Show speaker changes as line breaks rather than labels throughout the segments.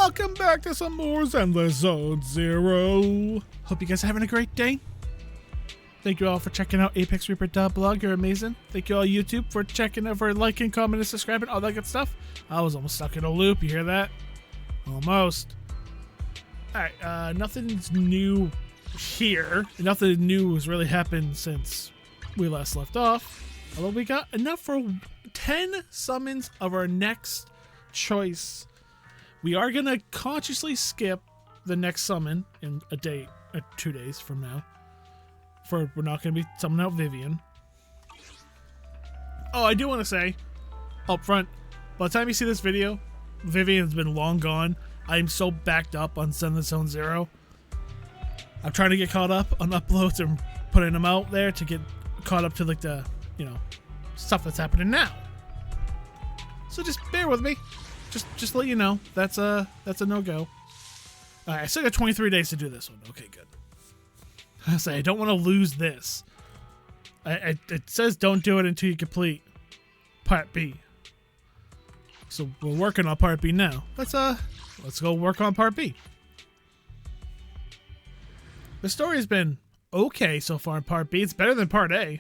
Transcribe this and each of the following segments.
Welcome back to some more Zenless Zone Zero. Hope you guys are having a great day. Thank you all for checking out ApexReaper.blog. You're amazing. Thank you all YouTube for checking over, liking, commenting, subscribing, all that good stuff. I was almost stuck in a loop. You hear that? Almost. Alright, nothing's new here. Nothing new has really happened since we last left off. Although we got enough for 10 summons of our next choice. We are going to consciously skip the next summon in a day, 2 days from now. We're not going to be summoning out Vivian. Oh, I do want to say, up front, by the time you see this video, Vivian's been long gone. I am so backed up on Zenless Zone Zero. I'm trying to get caught up on uploads and putting them out there to get caught up to like the, stuff that's happening now. So just bear with me. Just let you know, that's a no-go. Alright, I still got 23 days to do this one. Okay, good. I say I don't want to lose this. It says don't do it until you complete Part B. So we're working on Part B now. Let's go work on Part B. The story has been okay so far in Part B. It's better than Part A.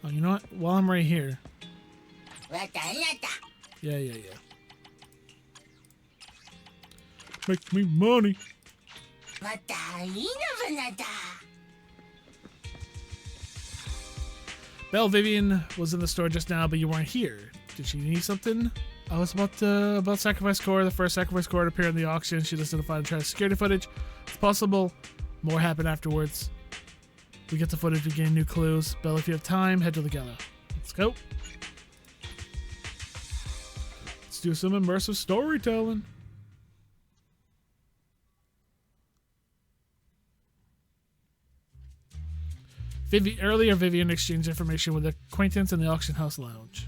Oh, you know what? While I'm right here. Yeah. Make me money. Belle Vivian was in the store just now, but you weren't here. Did she need something? I was about Sacrifice Core. The first Sacrifice Core to appear in the auction. She listened to find trash security footage. It's possible more happened afterwards. We get the footage, we gain new clues. Belle, if you have time, head to the gala. Let's go. Let's do some immersive storytelling. Earlier, Vivian exchanged information with an acquaintance in the auction house lounge.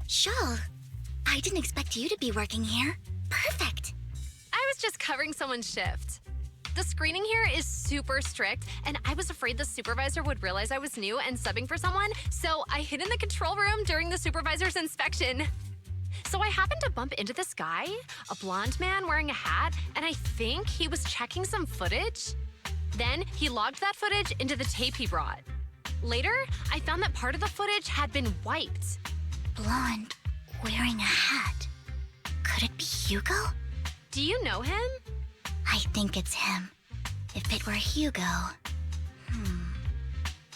Shawl, I didn't expect you to be working here. Perfect.
I was just covering someone's shift. The screening here is super strict, and I was afraid the supervisor would realize I was new and subbing for someone, so I hid in the control room during the supervisor's inspection. So I happened to bump into this guy, a blonde man wearing a hat, and I think he was checking some footage. Then he logged that footage into the tape he brought. Later, I found that part of the footage had been wiped.
Blonde, wearing a hat. Could it be Hugo?
Do you know him?
I think it's him. If it were Hugo...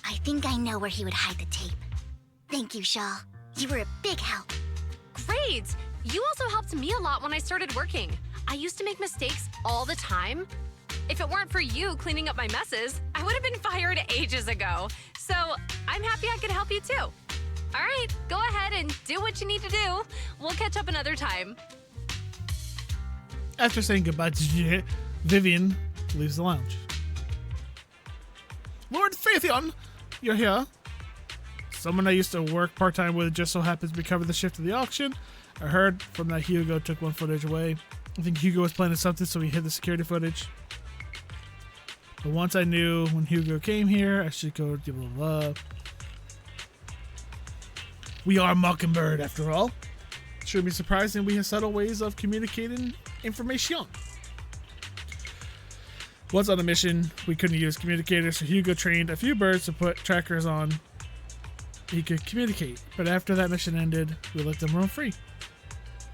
I think I know where he would hide the tape. Thank you, Shaw. You were a big help.
Great! You also helped me a lot when I started working. I used to make mistakes all the time. If it weren't for you cleaning up my messes, I would have been fired ages ago. So I'm happy I could help you too. All right, go ahead and do what you need to do. We'll catch up another time.
After saying goodbye to Vivian leaves the lounge. Lord Phaethion, you're here. Someone I used to work part-time with just so happens to be covering the shift of the auction. I heard from that Hugo took one footage away. I think Hugo was planning something, so he hid the security footage. But once I knew when Hugo came here, I should go give him love. We are Mockingbird, after all. It shouldn't be surprising we have subtle ways of communicating information. Once on a mission, we couldn't use communicators, so Hugo trained a few birds to put trackers on. He could communicate, but after that mission ended, we let them roam free.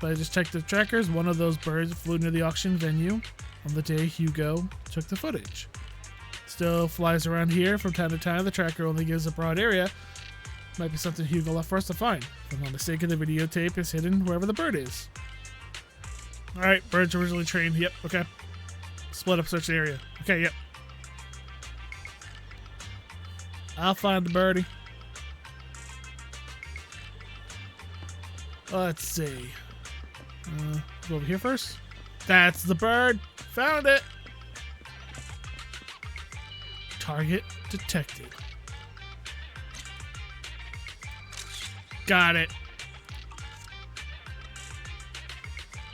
But I just checked the trackers. One of those birds flew near the auction venue on the day Hugo took the footage. Still flies around here from time to time. The tracker only gives a broad area. Might be something Hugo left for us to find. If I'm not mistaken, the videotape is hidden wherever the bird is. Alright, birds originally trained. Yep, okay. Split up search area. Okay, yep. I'll find the birdie. Let's see. Go over here first. That's the bird. Found it. Target detected. Got it.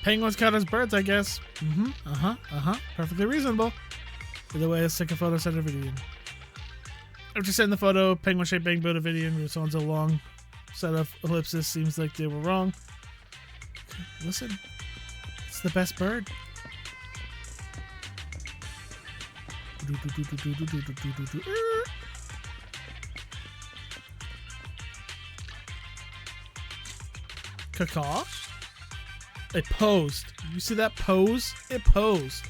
Penguins count as birds, I guess. Perfectly reasonable. Either way, let's take a photo, send a video. After sending the photo, penguin-shaped bang built a video, which owns a long set of ellipses. Seems like they were wrong. Listen. It's the best bird. Caw. It posed. You see that pose? It posed.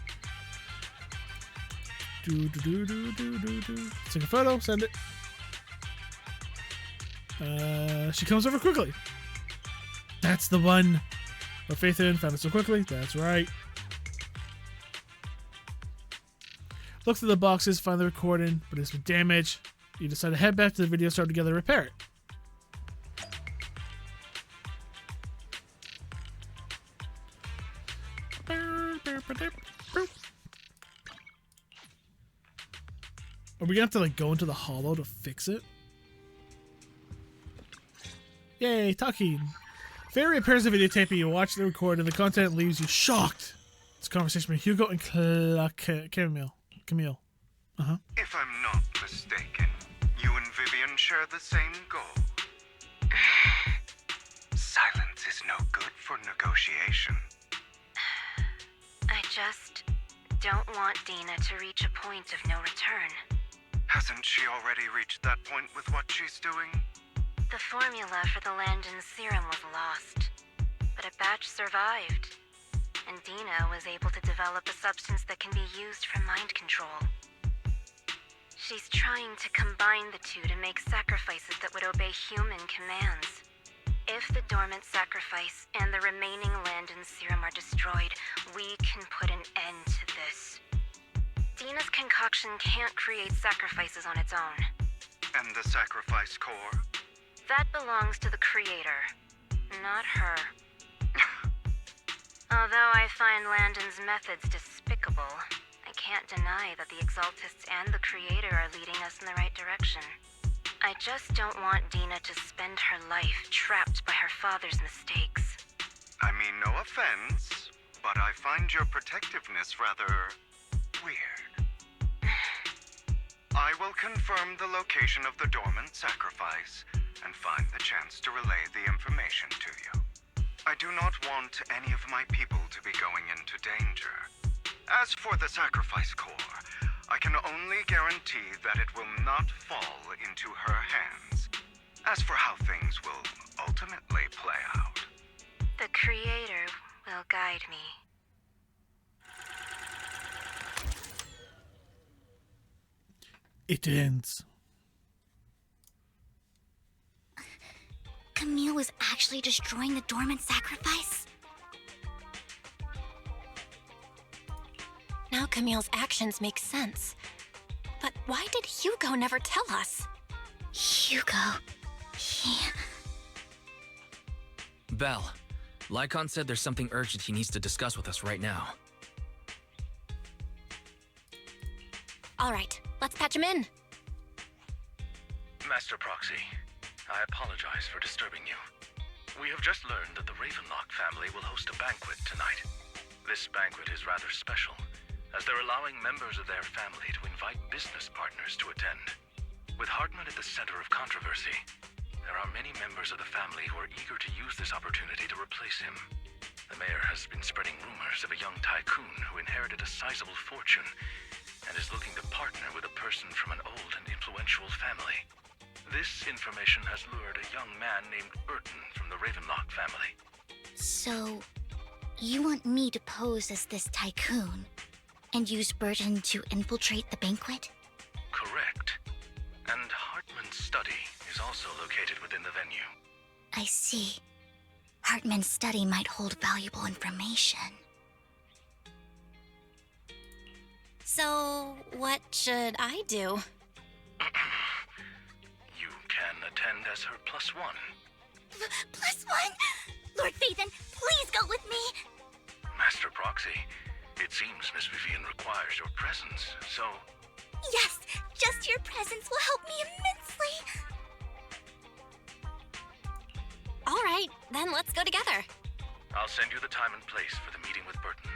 Take a photo, send it. She comes over quickly. That's the one. But Faith in found it so quickly. That's right. Look through the boxes, find the recording, but it's been damaged. You decide to head back to the video store together to repair it. Are we gonna have to like go into the hollow to fix it? Yay, talking. Fairy repairs the videotape and you watch the record and the content leaves you shocked. It's a conversation between Hugo and Camille.
If I'm not mistaken, you and Vivian share the same goal. Silence is no good for negotiation.
I just don't want Dina to reach a point of no return.
Hasn't she already reached that point with what she's doing?
The formula for the Landon serum was lost, but a batch survived, and Dina was able to develop a substance that can be used for mind control. She's trying to combine the two to make sacrifices that would obey human commands. If the dormant sacrifice and the remaining Landon serum are destroyed, we can put an end to this. Dina's concoction can't create sacrifices on its own.
And the sacrifice core?
That belongs to the creator, not her. Although I find Landon's methods despicable, I can't deny that the Exaltists and the creator are leading us in the right direction. I just don't want Dina to spend her life trapped by her father's mistakes.
I mean, no offense, but I find your protectiveness rather weird. I will confirm the location of the dormant sacrifice and find the chance to relay the information to you. I do not want any of my people to be going into danger. As for the sacrifice core, I can only guarantee that it will not fall into her hands. As for how things will ultimately play out,
the creator will guide me.
It ends.
Camille was actually destroying the dormant sacrifice?
Now Camille's actions make sense. But why did Hugo never tell us?
Hugo... he...
Belle, Lycon said there's something urgent he needs to discuss with us right now.
All right, let's patch him in.
Master Proxy, I apologize for disturbing you. We have just learned that the Ravenlock family will host a banquet tonight. This banquet is rather special, as they're allowing members of their family to invite business partners to attend. With Hartman at the center of controversy, there are many members of the family who are eager to use this opportunity to replace him. The mayor has been spreading rumors of a young tycoon who inherited a sizable fortune and is looking to partner with a person from an old and influential family. This information has lured a young man named Burton from the Ravenlock family.
So, you want me to pose as this tycoon and use Burton to infiltrate the banquet?
Correct. And Hartman's study is also located within the venue.
I see. Hartman's study might hold valuable information.
So, what should I do?
You can attend as her +1.
+1? Lord Phaethon, please go with me!
Master Proxy, it seems Miss Vivian requires your presence, so...
Yes, just your presence will help me immensely!
All right, then let's go together.
I'll send you the time and place for the meeting with Burton.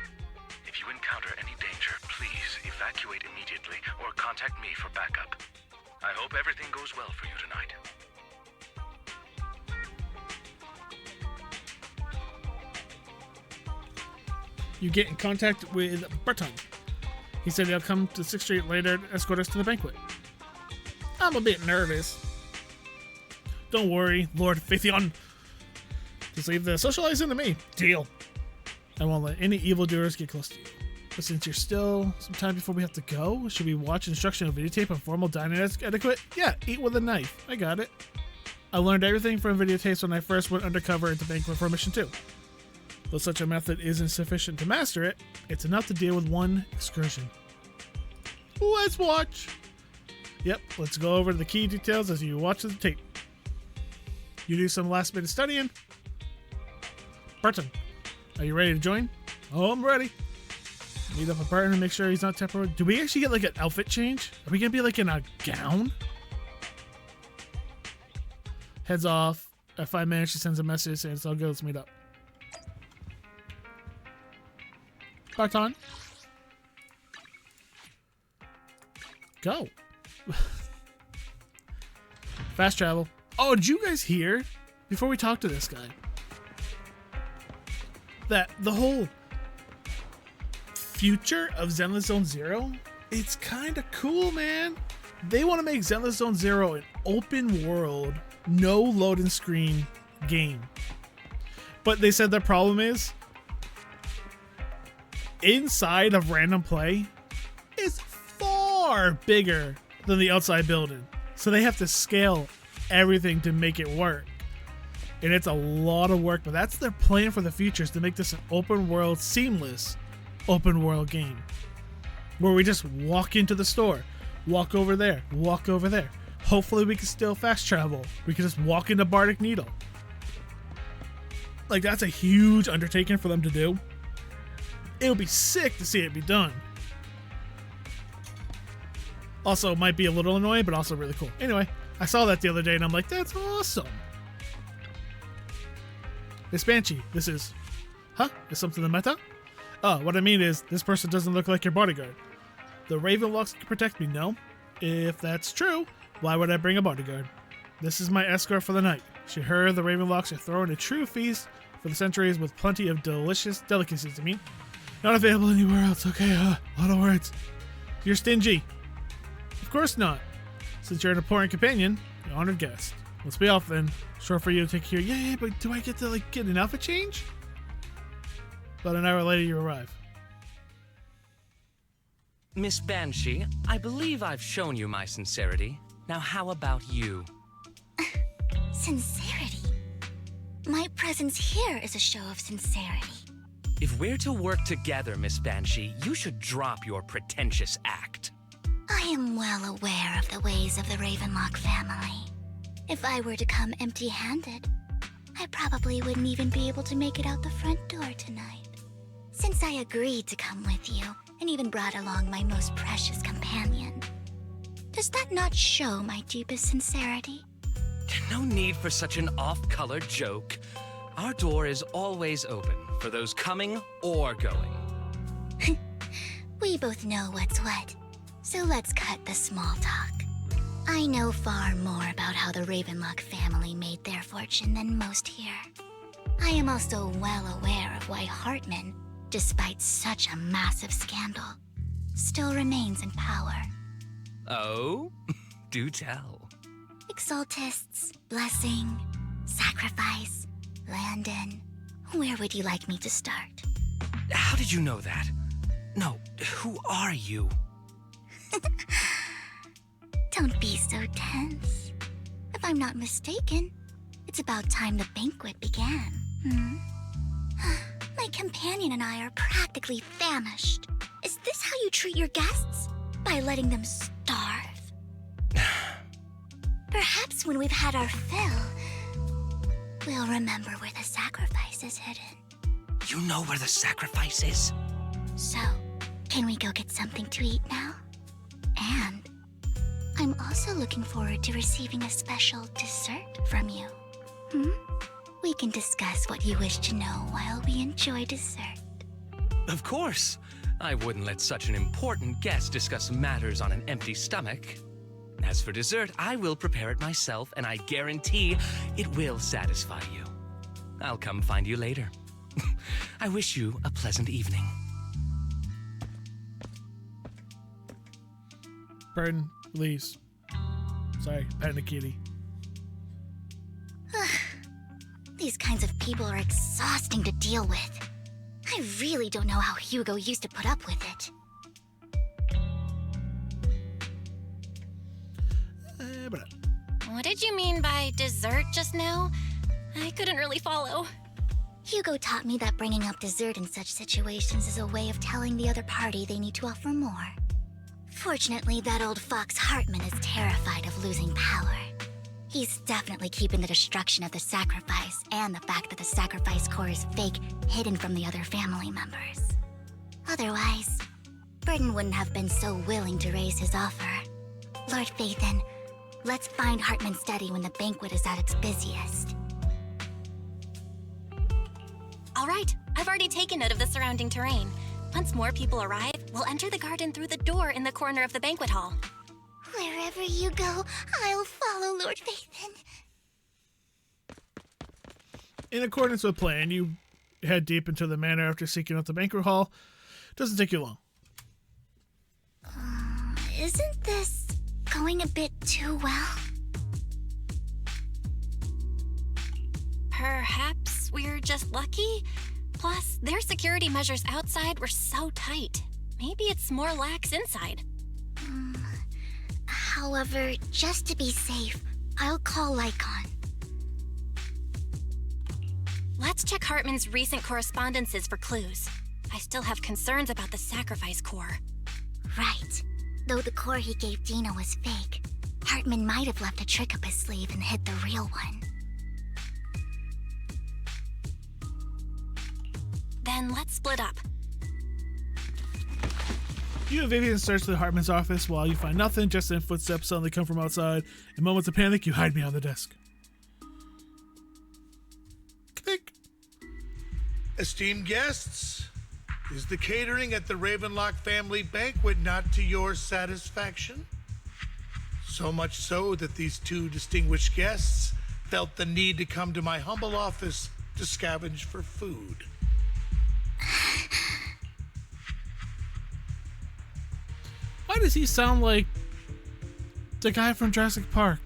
If you encounter any danger, please evacuate immediately or contact me for backup. I hope everything goes well for you tonight.
you get in contact with Burton. He said he'll come to 6th Street later to escort us to the banquet. I'm a bit nervous. Don't worry, Lord Phaethon. Just leave the socializing to me. Deal. I won't let any evildoers get close to you. But since you're still some time before we have to go, should we watch instructional videotape on formal dining etiquette? Yeah, eat with a knife. I got it. I learned everything from videotapes when I first went undercover into banquet for mission 2. Though such a method isn't sufficient to master it, it's enough to deal with one excursion. Let's watch. Yep, let's go over the key details as you watch the tape. You do some last minute studying. Burton, are you ready to join? Oh, I'm ready. Meet up with Burton and make sure he's not temporary. Do we actually get like an outfit change? Are we gonna be like in a gown? Heads off. At 5 minutes, she sends a message saying it's all good. Let's meet up. Barton. Go. Fast travel. Oh, did you guys hear, before we talk to this guy, that the whole future of Zenless Zone Zero, it's kind of cool, man. They want to make Zenless Zone Zero an open world, no loading screen game. But they said the problem is, inside of random play is far bigger than the outside building. So they have to scale everything to make it work. And it's a lot of work, but that's their plan for the future, is to make this an open world, seamless open world game. Where we just walk into the store, walk over there, walk over there. Hopefully we can still fast travel. We can just walk into Bardic Needle. Like, that's a huge undertaking for them to do. It would be sick to see it be done. Also, might be a little annoying, but also really cool. Anyway, I saw that the other day and I'm like, that's awesome. This Banshee, this is... Huh? Is something the meta? Oh, what I mean is, this person doesn't look like your bodyguard. The Ravenlocks can protect me, no? If that's true, why would I bring a bodyguard? This is my escort for the night. She heard the Ravenlocks are throwing a true feast for the centuries with plenty of delicious delicacies to me. Not available anywhere else. Okay, a lot of words. You're stingy. Of course not. Since you're an important companion, an honored guest. Let's be off then. Short for you to take care. Yeah, but do I get to get an outfit change? About an hour later, you arrive.
Miss Banshee, I believe I've shown you my sincerity. Now how about you?
Sincerity? My presence here is a show of sincerity.
If we're to work together, Miss Banshee, you should drop your pretentious act.
I am well aware of the ways of the Ravenlock family. If I were to come empty-handed, I probably wouldn't even be able to make it out the front door tonight. Since I agreed to come with you, and even brought along my most precious companion, does that not show my deepest sincerity?
No need for such an off-color joke. Our door is always open for those coming or going.
We both know what's what, so let's cut the small talk. I know far more about how the Ravenlock family made their fortune than most here. I am also well aware of why Hartman, despite such a massive scandal, still remains in power.
Oh? Do tell.
Exaltists, blessing, sacrifice, Landon. Where would you like me to start?
How did you know that? No, who are you?
Don't be so tense. If I'm not mistaken, it's about time the banquet began. My companion and I are practically famished. Is this how you treat your guests? By letting them starve? Perhaps when we've had our fill, we'll remember where the sacrifice is hidden.
You know where the sacrifice is?
So, can we go get something to eat now? And I'm also looking forward to receiving a special dessert from you. We can discuss what you wish to know while we enjoy dessert.
Of course. I wouldn't let such an important guest discuss matters on an empty stomach. As for dessert, I will prepare it myself, and I guarantee it will satisfy you. I'll come find you later. I wish you a pleasant evening.
Burton leaves. Sorry, petting a kitty.
These kinds of people are exhausting to deal with. I really don't know how Hugo used to put up with it.
What did you mean by dessert just now? I couldn't really follow.
Hugo taught me that bringing up dessert in such situations is a way of telling the other party they need to offer more. Fortunately, that old fox Hartman is terrified of losing power. He's definitely keeping the destruction of the sacrifice and the fact that the sacrifice core is fake hidden from the other family members. Otherwise, Burton wouldn't have been so willing to raise his offer. Lord Phaethon, let's find Hartman's study when the banquet is at its busiest.
All right, I've already taken note of the surrounding terrain. Once more people arrive, we'll enter the garden through the door in the corner of the banquet hall.
Wherever you go, I'll follow, Lord Phaethon.
In accordance with plan, you head deep into the manor after seeking out the banquet hall. Doesn't take you long.
Isn't this going a bit too well?
Perhaps we're just lucky? Plus, their security measures outside were so tight. Maybe it's more lax inside.
However, just to be safe, I'll call Lycon.
Let's check Hartman's recent correspondences for clues. I still have concerns about the sacrifice core.
Right. Though the core he gave Dina was fake, Hartman might have left a trick up his sleeve and hid the real one.
Then let's split up.
You and Vivian search the Hartman's office while you find nothing, just then footsteps suddenly come from outside. In moments of panic, you hide behind the desk. Click.
Esteemed guests, is the catering at the Ravenlock family banquet not to your satisfaction? So much so that these two distinguished guests felt the need to come to my humble office to scavenge for food.
Why does he sound like the guy from Jurassic Park?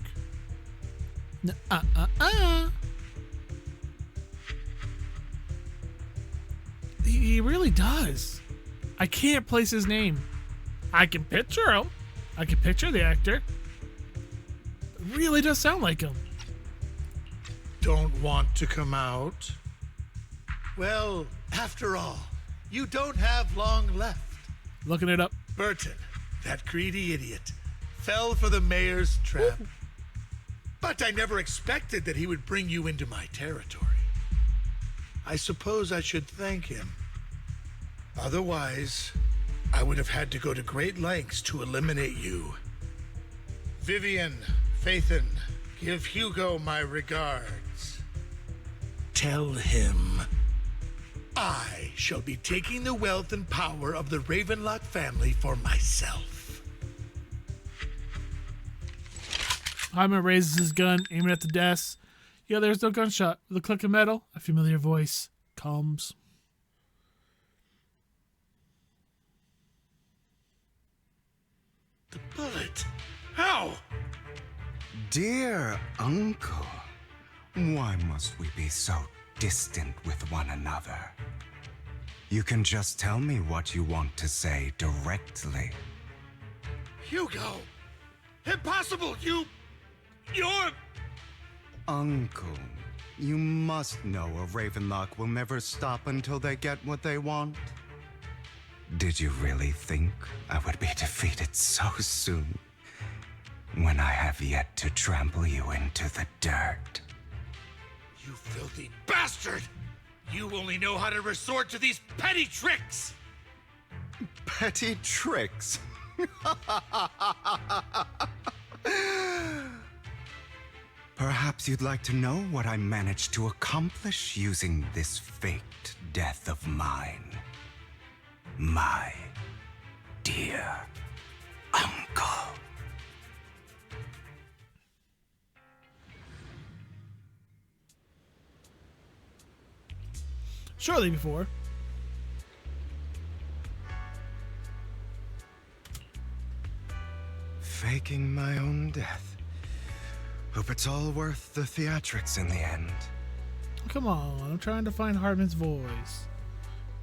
He really does. I can't place his name. I can picture him. I can picture the actor. It really does sound like him.
Don't want to come out? Well, after all, you don't have long left.
Looking it up.
Burton, that greedy idiot, fell for the mayor's trap. But I never expected that he would bring you into my territory. I suppose I should thank him. Otherwise, I would have had to go to great lengths to eliminate you. Vivian, Phaethon, give Hugo my regards. Tell him I shall be taking the wealth and power of the Ravenlock family for myself.
Hyman raises his gun, aiming at the desk. Yeah, there's no gunshot. With a click of metal, a familiar voice comes.
The bullet? How?
Dear uncle, why must we be so distant with one another? You can just tell me what you want to say directly.
Hugo! Impossible! You're...
Uncle, you must know a Ravenlock will never stop until they get what they want. Did you really think I would be defeated so soon, when I have yet to trample you into the dirt?
You filthy bastard! You only know how to resort to these petty tricks!
Petty tricks? Perhaps you'd like to know what I managed to accomplish using this faked death of mine. My dear uncle.
Shortly before,
faking my own death. Hope it's all worth the theatrics in the end.
Come on, I'm trying to find Hartman's voice.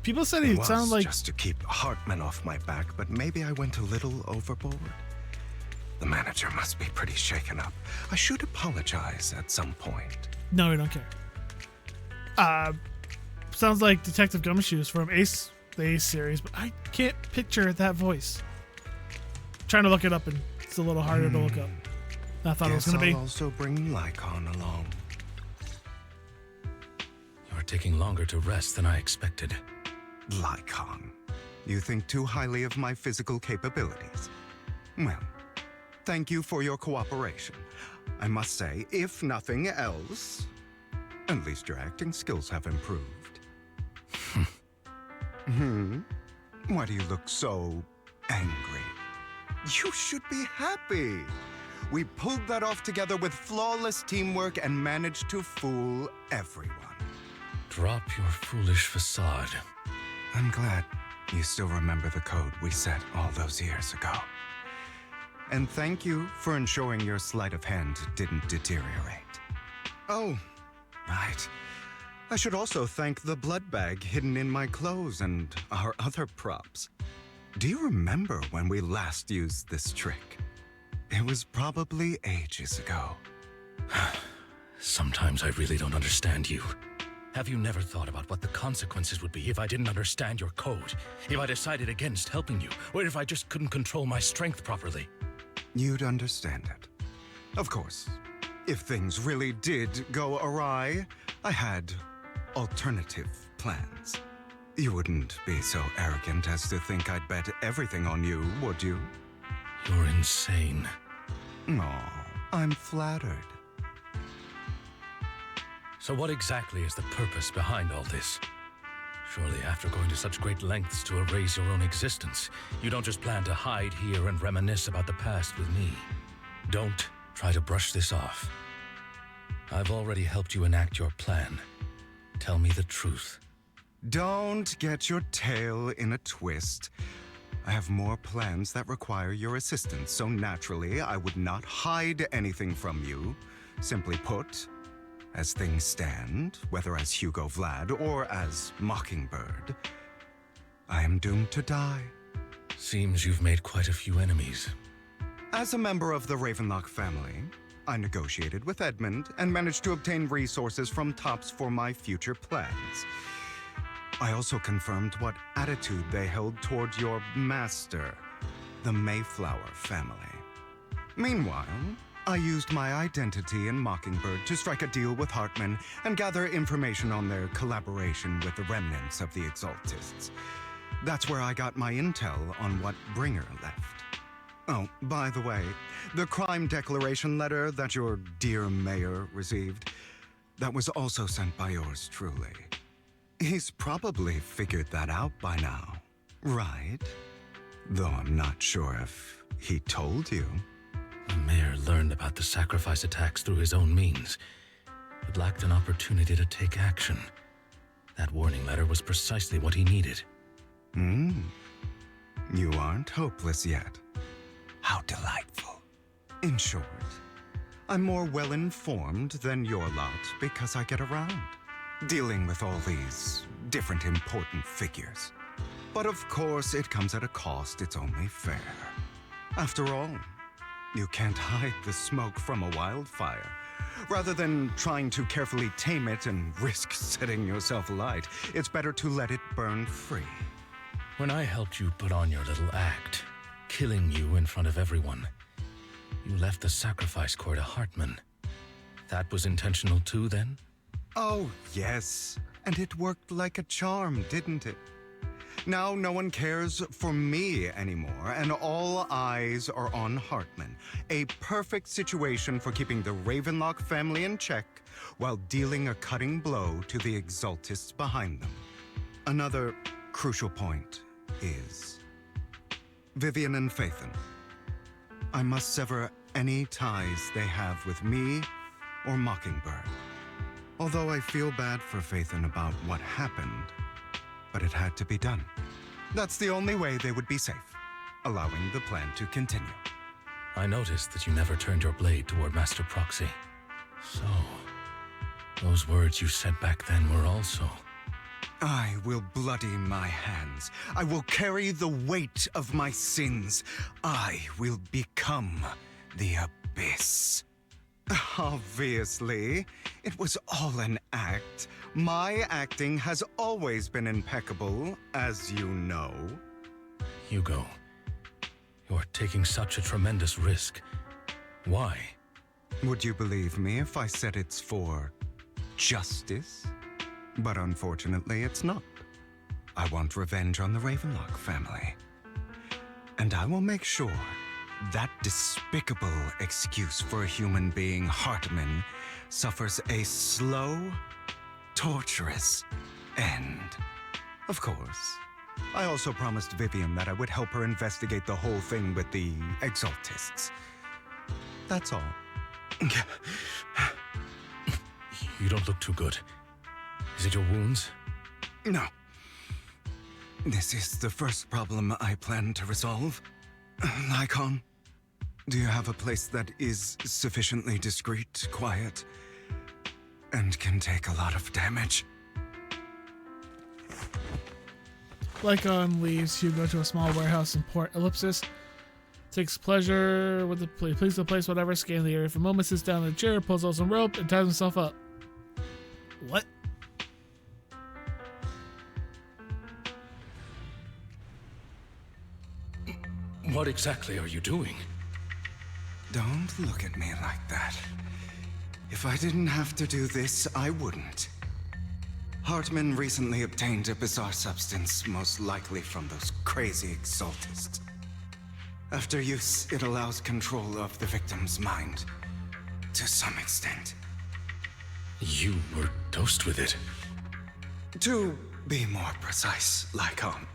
People said
It
he
was
sounded like...
just to keep Hartman off my back, but maybe I went a little overboard. The manager must be pretty shaken up. I should apologize at some point.
No, we don't care. Sounds like Detective Gumshoes from the Ace series, but I can't picture that voice. Trying to look it up, and it's a little harder to look up than I thought it was going to be.
I'll also bring Lycon along.
You're taking longer to rest than I expected.
Lycon, you think too highly of my physical capabilities. Well, thank you for your cooperation. I must say, if nothing else, at least your acting skills have improved. Why do you look so angry? You should be happy. We pulled that off together with flawless teamwork and managed to fool everyone.
Drop your foolish facade.
I'm glad you still remember the code we set all those years ago. And thank you for ensuring your sleight of hand didn't deteriorate. Oh, right. I should also thank the blood bag hidden in my clothes and our other props. Do you remember when we last used this trick? It was probably ages ago.
Sometimes I really don't understand you. Have you never thought about what the consequences would be if I didn't understand your code? If I decided against helping you? Or if I just couldn't control my strength properly?
You'd understand it. Of course, if things really did go awry, I had alternative plans. You wouldn't be so arrogant as to think I'd bet everything on you, would you?
You're insane.
Aw, I'm flattered.
So what exactly is the purpose behind all this? Surely after going to such great lengths to erase your own existence, you don't just plan to hide here and reminisce about the past with me. Don't try to brush this off. I've already helped you enact your plan. Tell me the truth.
Don't get your tail in a twist. I have more plans that require your assistance, so naturally I would not hide anything from you. Simply put, as things stand, whether as Hugo Vlad or as Mockingbird, I am doomed to die.
Seems you've made quite a few enemies.
As a member of the Ravenlock family, I negotiated with Edmund and managed to obtain resources from Tops for my future plans. I also confirmed what attitude they held toward your master, the Mayflower family. Meanwhile, I used my identity in Mockingbird to strike a deal with Hartman and gather information on their collaboration with the remnants of the Exaltists. That's where I got my intel on what Bringer left. Oh, by the way, the crime declaration letter that your dear mayor received, that was also sent by yours truly. He's probably figured that out by now, right? Though I'm not sure if he told you.
The mayor learned about the sacrifice attacks through his own means, but lacked an opportunity to take action. That warning letter was precisely what he needed.
You aren't hopeless yet. How delightful. In short, I'm more well-informed than your lot because I get around, dealing with all these different important figures. But of course, it comes at a cost. It's only fair. After all, you can't hide the smoke from a wildfire. Rather than trying to carefully tame it and risk setting yourself alight, it's better to let it burn free.
When I helped you put on your little act, killing you in front of everyone, you left the sacrifice core to Hartman. That was intentional too, then?
Oh, yes. And it worked like a charm, didn't it? Now no one cares for me anymore, and all eyes are on Hartman. A perfect situation for keeping the Ravenlock family in check while dealing a cutting blow to the Exaltists behind them. Another crucial point is Vivian and Phaethon. I must sever any ties they have with me or Mockingbird. Although I feel bad for Phaethon about what happened, but it had to be done. That's the only way they would be safe, allowing the plan to continue.
I noticed that you never turned your blade toward Master Proxy. So, those words you said back then were also...
I will bloody my hands. I will carry the weight of my sins. I will become the Abyss. Obviously, it was all an act. My acting has always been impeccable, as you know.
Hugo, you're taking such a tremendous risk. Why?
Would you believe me if I said it's for justice? But unfortunately, it's not. I want revenge on the Ravenlock family. And I will make sure that despicable excuse for a human being, Hartman, suffers a slow, torturous end. Of course, I also promised Vivian that I would help her investigate the whole thing with the Exaltists. That's all.
You don't look too good. Is it your wounds?
No. This is the first problem I plan to resolve. Lycon, do you have a place that is sufficiently discreet, quiet, and can take a lot of damage?
Lycon leaves Hugo to a small warehouse in Port Ellipsis. Takes pleasure with the please the place, whatever, scan the area for a moment, sits down in a chair, pulls out some rope, and ties himself up. What?
What exactly are you doing?
Don't look at me like that. If I didn't have to do this, I wouldn't. Hartman recently obtained a bizarre substance, most likely from those crazy Exaltists. After use, it allows control of the victim's mind, to some extent.
You were dosed with it.
To be more precise, Lycon,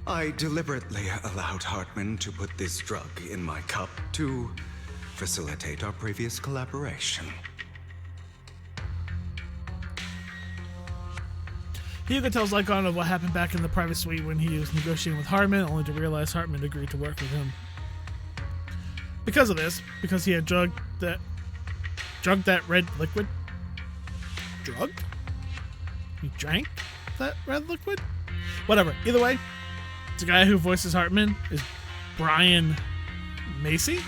I deliberately allowed Hartman to put this drug in my cup to facilitate our previous collaboration.
Hugo tells Lycon of what happened back in the private suite when he was negotiating with Hartman, only to realize Hartman agreed to work with him. Because of this, because he had drugged that red liquid. Drugged? He drank that red liquid? Whatever. Either way, the guy who voices Hartman is Brian Macy.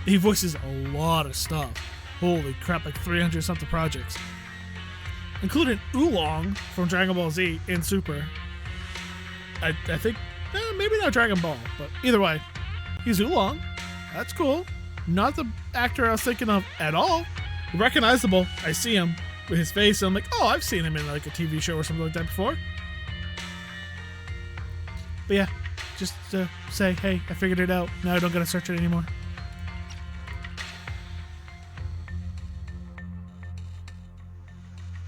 He voices a lot of stuff. Holy crap, like 300 something projects. Including Oolong from Dragon Ball Z and Super. I think, maybe not Dragon Ball, but either way, he's Oolong. That's cool. Not the actor I was thinking of at all. Recognizable. I see him with his face, and I'm like, oh, I've seen him in like a TV show or something like that before. But yeah, just to say, hey, I figured it out. Now I don't gotta search it anymore.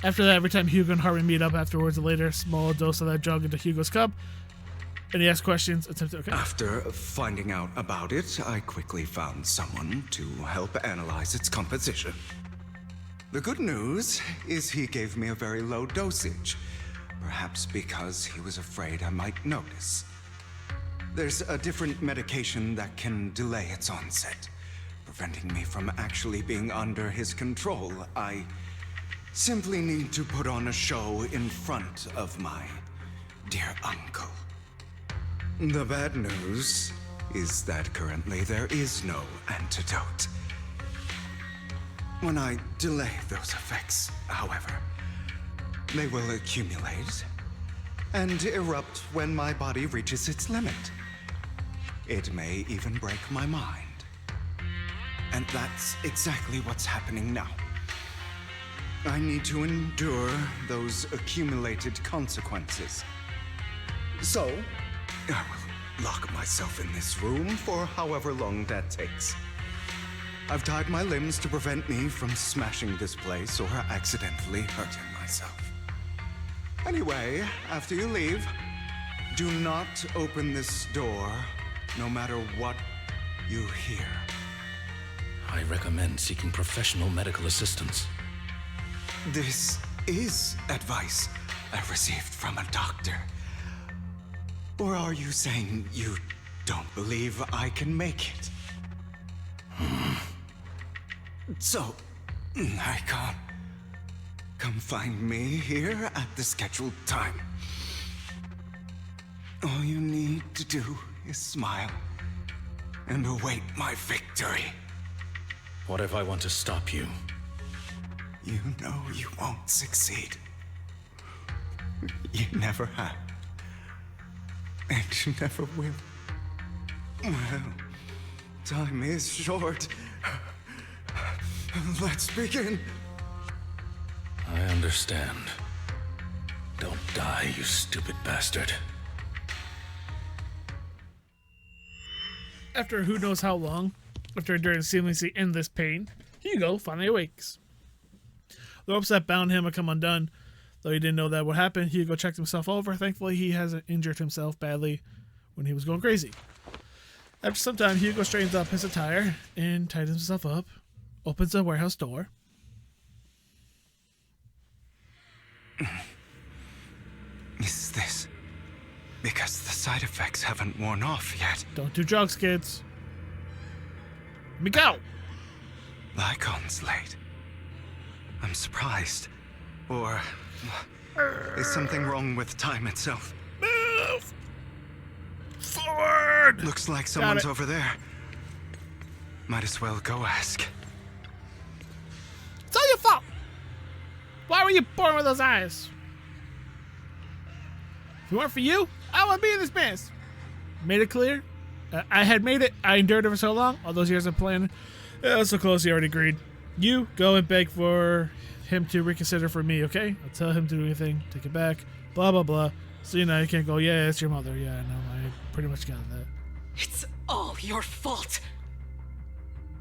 After that, every time Hugo and Hartman meet up afterwards, a later small dose of that drug into Hugo's cup, and he asks questions. Okay.
After finding out about it, I quickly found someone to help analyze its composition. The good news is he gave me a very low dosage, perhaps because he was afraid I might notice. There's a different medication that can delay its onset, preventing me from actually being under his control. I simply need to put on a show in front of my dear uncle. The bad news is that currently there is no antidote. When I delay those effects, however, they will accumulate and erupt when my body reaches its limit. It may even break my mind. And that's exactly what's happening now. I need to endure those accumulated consequences. So, I will lock myself in this room for however long that takes. I've tied my limbs to prevent me from smashing this place or accidentally hurting myself. Anyway, after you leave, do not open this door, no matter what you hear.
I recommend seeking professional medical assistance.
This is advice I received from a doctor. Or are you saying you don't believe I can make it? So, Icon, come find me here at the scheduled time. All you need to do is smile and await my victory.
What if I want to stop you?
You know you won't succeed. You never have. And you never will. Well, time is short. Let's begin.
I understand. Don't die, you stupid bastard.
After who knows how long, after enduring seemingly endless pain, Hugo finally awakes. The ropes that bound him have come undone. Though he didn't know that would happen, Hugo checked himself over. Thankfully, he hasn't injured himself badly when he was going crazy. After some time, Hugo straightens up his attire and tightens himself up, opens the warehouse door.
Is this because the side effects haven't worn off yet?
Don't do drugs, kids. Let me go!
Lycon's late. I'm surprised. Or is something wrong with time itself?
Move! Forward!
Looks like someone's over there. Might as well go ask.
It's all your fault! Why were you born with those eyes? If it weren't for you, I wouldn't be in this mess. Made it clear? I had made it. I endured it for so long. All those years of planning. So close, he already agreed. You go and beg for him to reconsider for me, okay? I'll tell him to do anything. Take it back. Blah, blah, blah. So, you know, you can't go, yeah, it's your mother. Yeah, I know. I pretty much got that.
It's all your fault.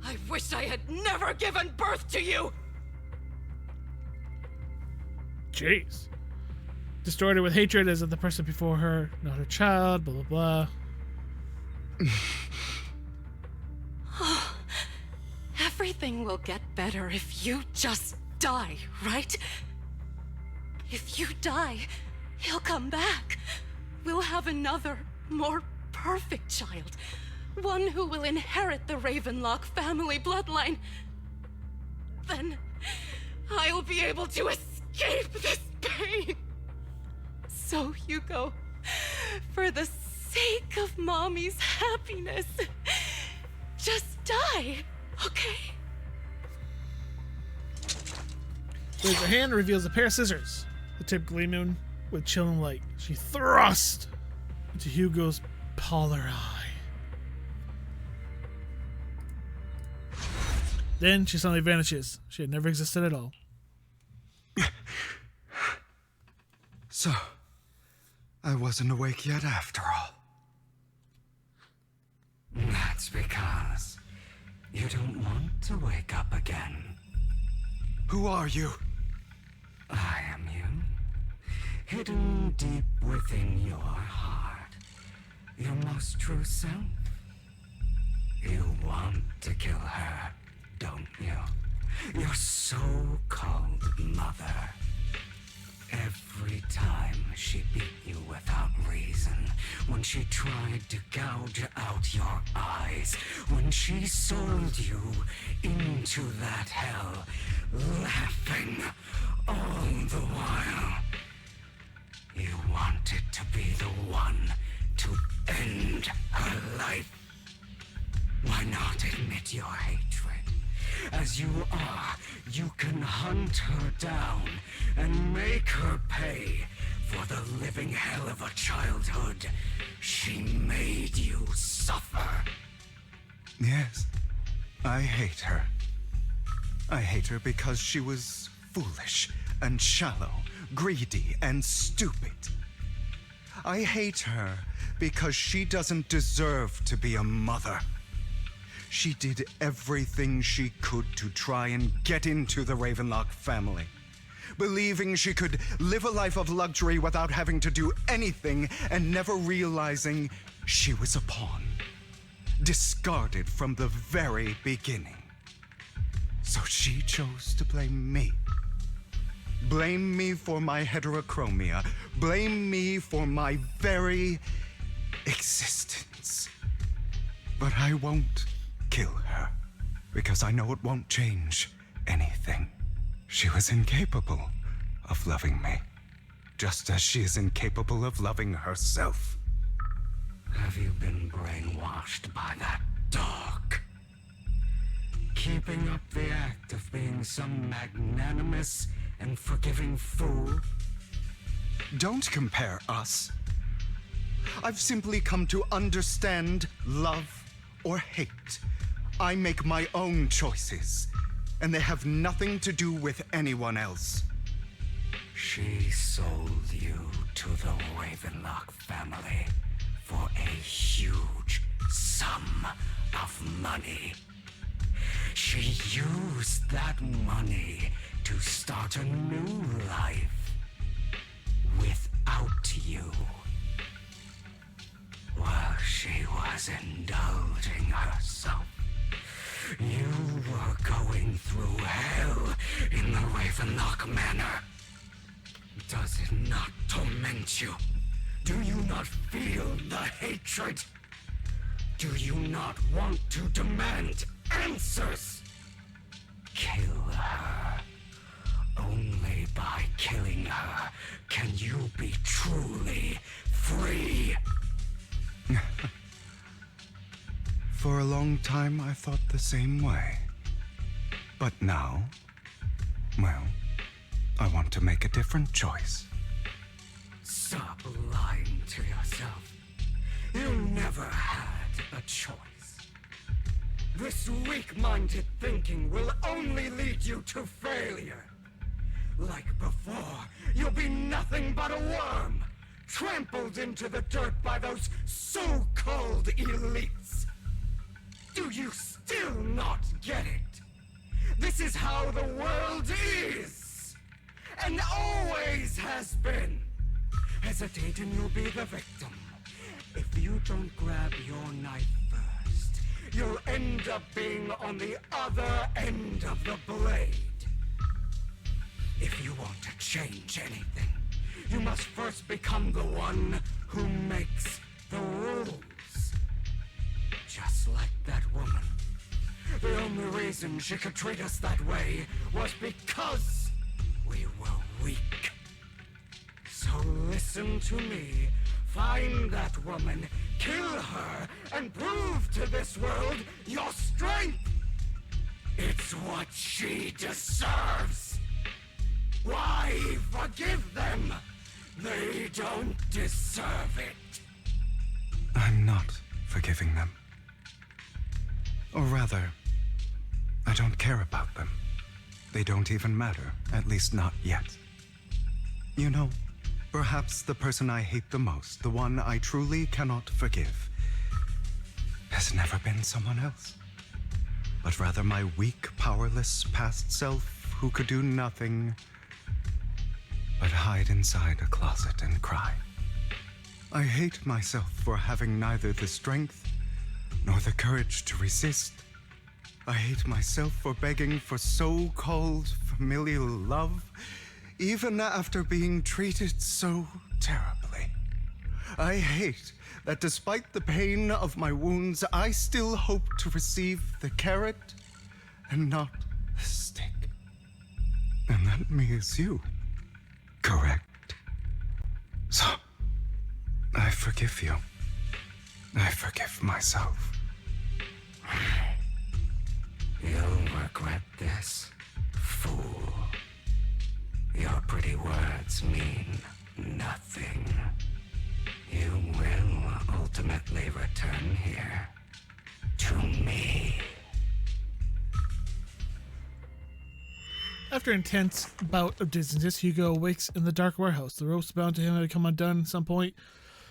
I wish I had never given birth to you.
Jeez. Distorted with hatred as of the person before her, not her child, blah, blah, blah.
Everything will get better if you just die, right? If you die, he'll come back. We'll have another, more perfect child. One who will inherit the Ravenlock family bloodline. Then I'll be able to escape this pain. So, Hugo, for the sake of Mommy's happiness, just die, okay?
Raise her hand and reveals a pair of scissors. The tip gleaming with chilling light. She thrust into Hugo's polar eye. Then she suddenly vanishes. She had never existed at all.
So, I wasn't awake yet after all.
That's because you don't want to wake up again.
Who are you?
I am you. Hidden deep within your heart. Your most true self. You want to kill her, don't you? Your so-called mother. Every time she beat you without reason, when she tried to gouge out your eyes, when she sold you into that hell, laughing all the while. You wanted to be the one to end her life. Why not admit your hatred? As you are, you can hunt her down and make her pay for the living hell of a childhood she made you suffer.
Yes, I hate her. I hate her because she was foolish and shallow, greedy and stupid. I hate her because she doesn't deserve to be a mother. She did everything she could to try and get into the Ravenlock family, believing she could live a life of luxury without having to do anything and never realizing she was a pawn, discarded from the very beginning. So she chose to blame me. Blame me for my heterochromia. Blame me for my very existence. But I won't kill her. because I know it won't change anything. She was incapable of loving me, just as she is incapable of loving herself.
Have you been brainwashed by that dog? Keeping up the act of being some magnanimous and forgiving fool?
Don't compare us. I've simply come to understand love or hate. I make my own choices, and they have nothing to do with anyone else.
She sold you to the Ravenlock family for a huge sum of money. She used that money to start a new life without you. While she was indulging herself, you were going through hell in the Ravenlock Manor. Does it not torment you? Do you not feel the hatred? Do you not want to demand answers? Kill her. Only by killing her can you be truly free.
For a long time, I thought the same way. But now, well, I want to make a different choice.
Stop lying to yourself. You never had a choice. This weak-minded thinking will only lead you to failure. Like before, you'll be nothing but a worm, trampled into the dirt by those so-called elites. Do you still not get it? This is how the world is, and always has been. Hesitate and you'll be the victim. If you don't grab your knife first, you'll end up being on the other end of the blade. If you want to change anything, you must first become the one who makes the rules. Just like that woman. The only reason she could treat us that way was because we were weak. So listen to me. Find that woman, kill her, and prove to this world your strength. It's what she deserves. Why forgive them? They don't deserve it.
I'm not forgiving them. Or rather, I don't care about them. They don't even matter, at least not yet. You know, perhaps the person I hate the most, the one I truly cannot forgive, has never been someone else, but rather my weak, powerless past self who could do nothing but hide inside a closet and cry. I hate myself for having neither the strength nor the courage to resist. I hate myself for begging for so-called familial love, even after being treated so terribly. I hate that despite the pain of my wounds, I still hope to receive the carrot and not the stick. And that means you, correct? So, I forgive you. I forgive myself.
You'll regret this, fool. Your pretty words mean nothing. You will ultimately return here to me.
After an intense bout of dizziness, Hugo awakes in the dark warehouse. The ropes bound to him had come undone at some point.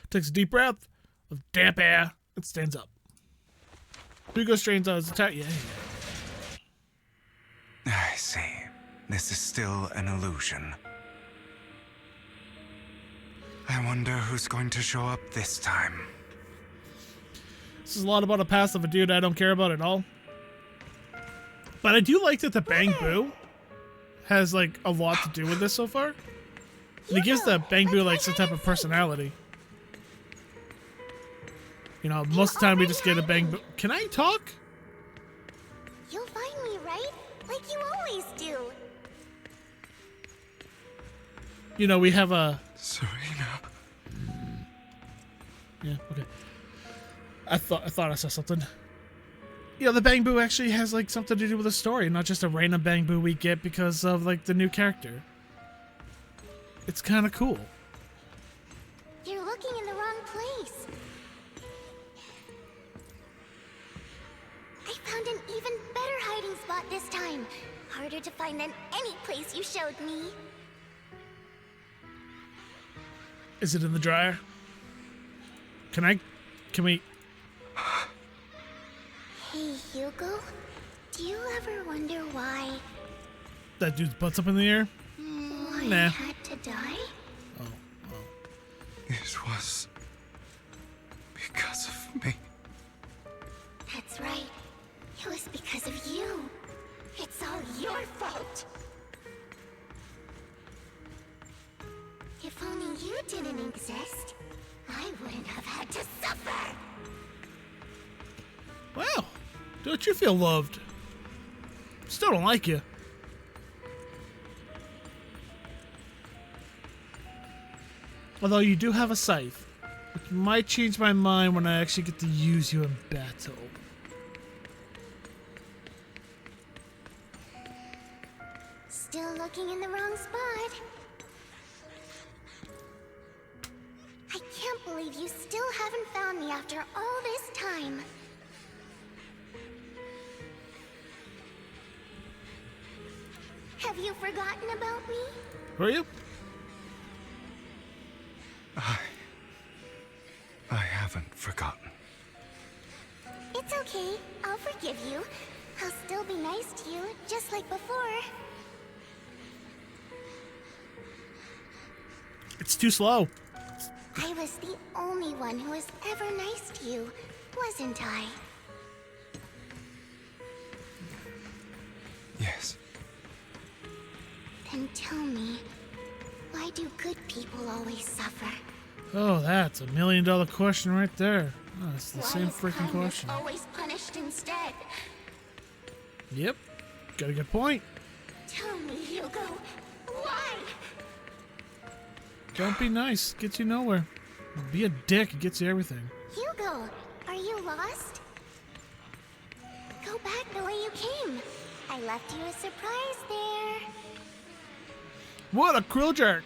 Takes a deep breath of damp air and stands up. Hugo strains out his attack. Yeah.
I see. This is still an illusion. I wonder who's going to show up this time.
This is a lot about a past of a dude I don't care about at all. But I do like that the Bang Boo has like a lot to do with this so far. And it gives the Bang Boo like some type of personality. You know, most of the time we just get a Bang Boo. Can I talk?
You'll find right? Like you always do.
You know, we have a...
Serena.
Yeah, okay. I thought I saw something. You know, the Bang Boo actually has, like, something to do with the story, not just a random Bang Boo we get because of, like, the new character. It's kind of cool.
You're looking in the wrong place. I found an even better hiding spot this time. Harder to find than any place you showed me.
Is it in the dryer? Can we...
Hey, Hugo. Do you ever wonder why...
That dude's butt's up in the air?
Why
Nah.
I had to die?
It was because of me.
That's right. It was because of you. It's all your fault. If only you didn't exist, I wouldn't have had to suffer.
Wow. Don't you feel loved? Still don't like you. Although you do have a scythe, which might change my mind when I actually get to use you in battle.
Still looking in the wrong spot. I can't believe you still haven't found me after all this time. Have you forgotten about me?
Were you?
I haven't forgotten.
It's okay. I'll forgive you. I'll still be nice to you, just like before.
It's too slow.
I was the only one who was ever nice to you, wasn't I?
Yes.
Then tell me, why do good people always suffer?
Oh, that's $1 million question right there. Oh, it's the
Why
same
is
freaking
kindness
question.
always punished instead?
Yep. Got a good point.
Tell me, Hugo, why?
Don't be nice. Gets you nowhere. Be a dick. It gets you everything.
Hugo, are you lost? Go back the way you came. I left you a surprise there.
What a cruel jerk!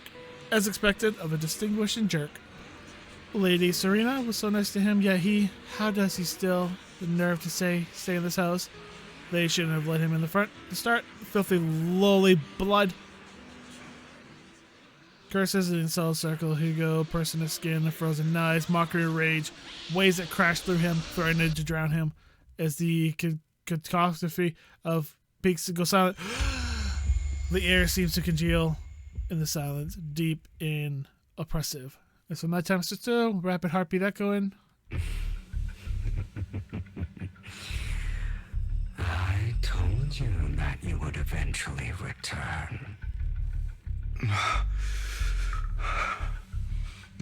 As expected of a distinguished jerk. Lady Serena was so nice to him, yet how does he still the nerve to say, stay in this house? They shouldn't have let him in the front to start. Filthy, lowly blood. Curses in cell circle, Hugo, person of skin, frozen knives, mockery, rage, waves that crash through him, threatening to drown him, as the catastrophe of peaks go silent. The air seems to congeal in the silence, deep and oppressive. And so nighttime stood still, rapid heartbeat echoing.
I told you that you would eventually return.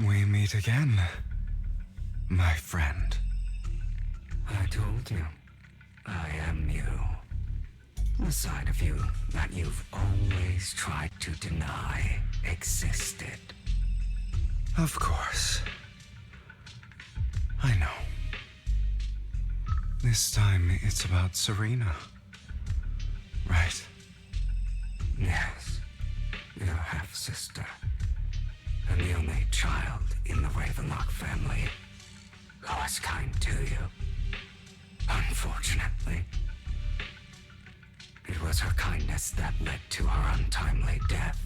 We meet again, my friend.
I told you, I am you. The side of you that you've always tried to deny existed.
Of course. I know. This time it's about Serena. Right?
Yes, your half-sister. And the only child in the Ravenlock family who was kind to you. Unfortunately, it was her kindness that led to her untimely death.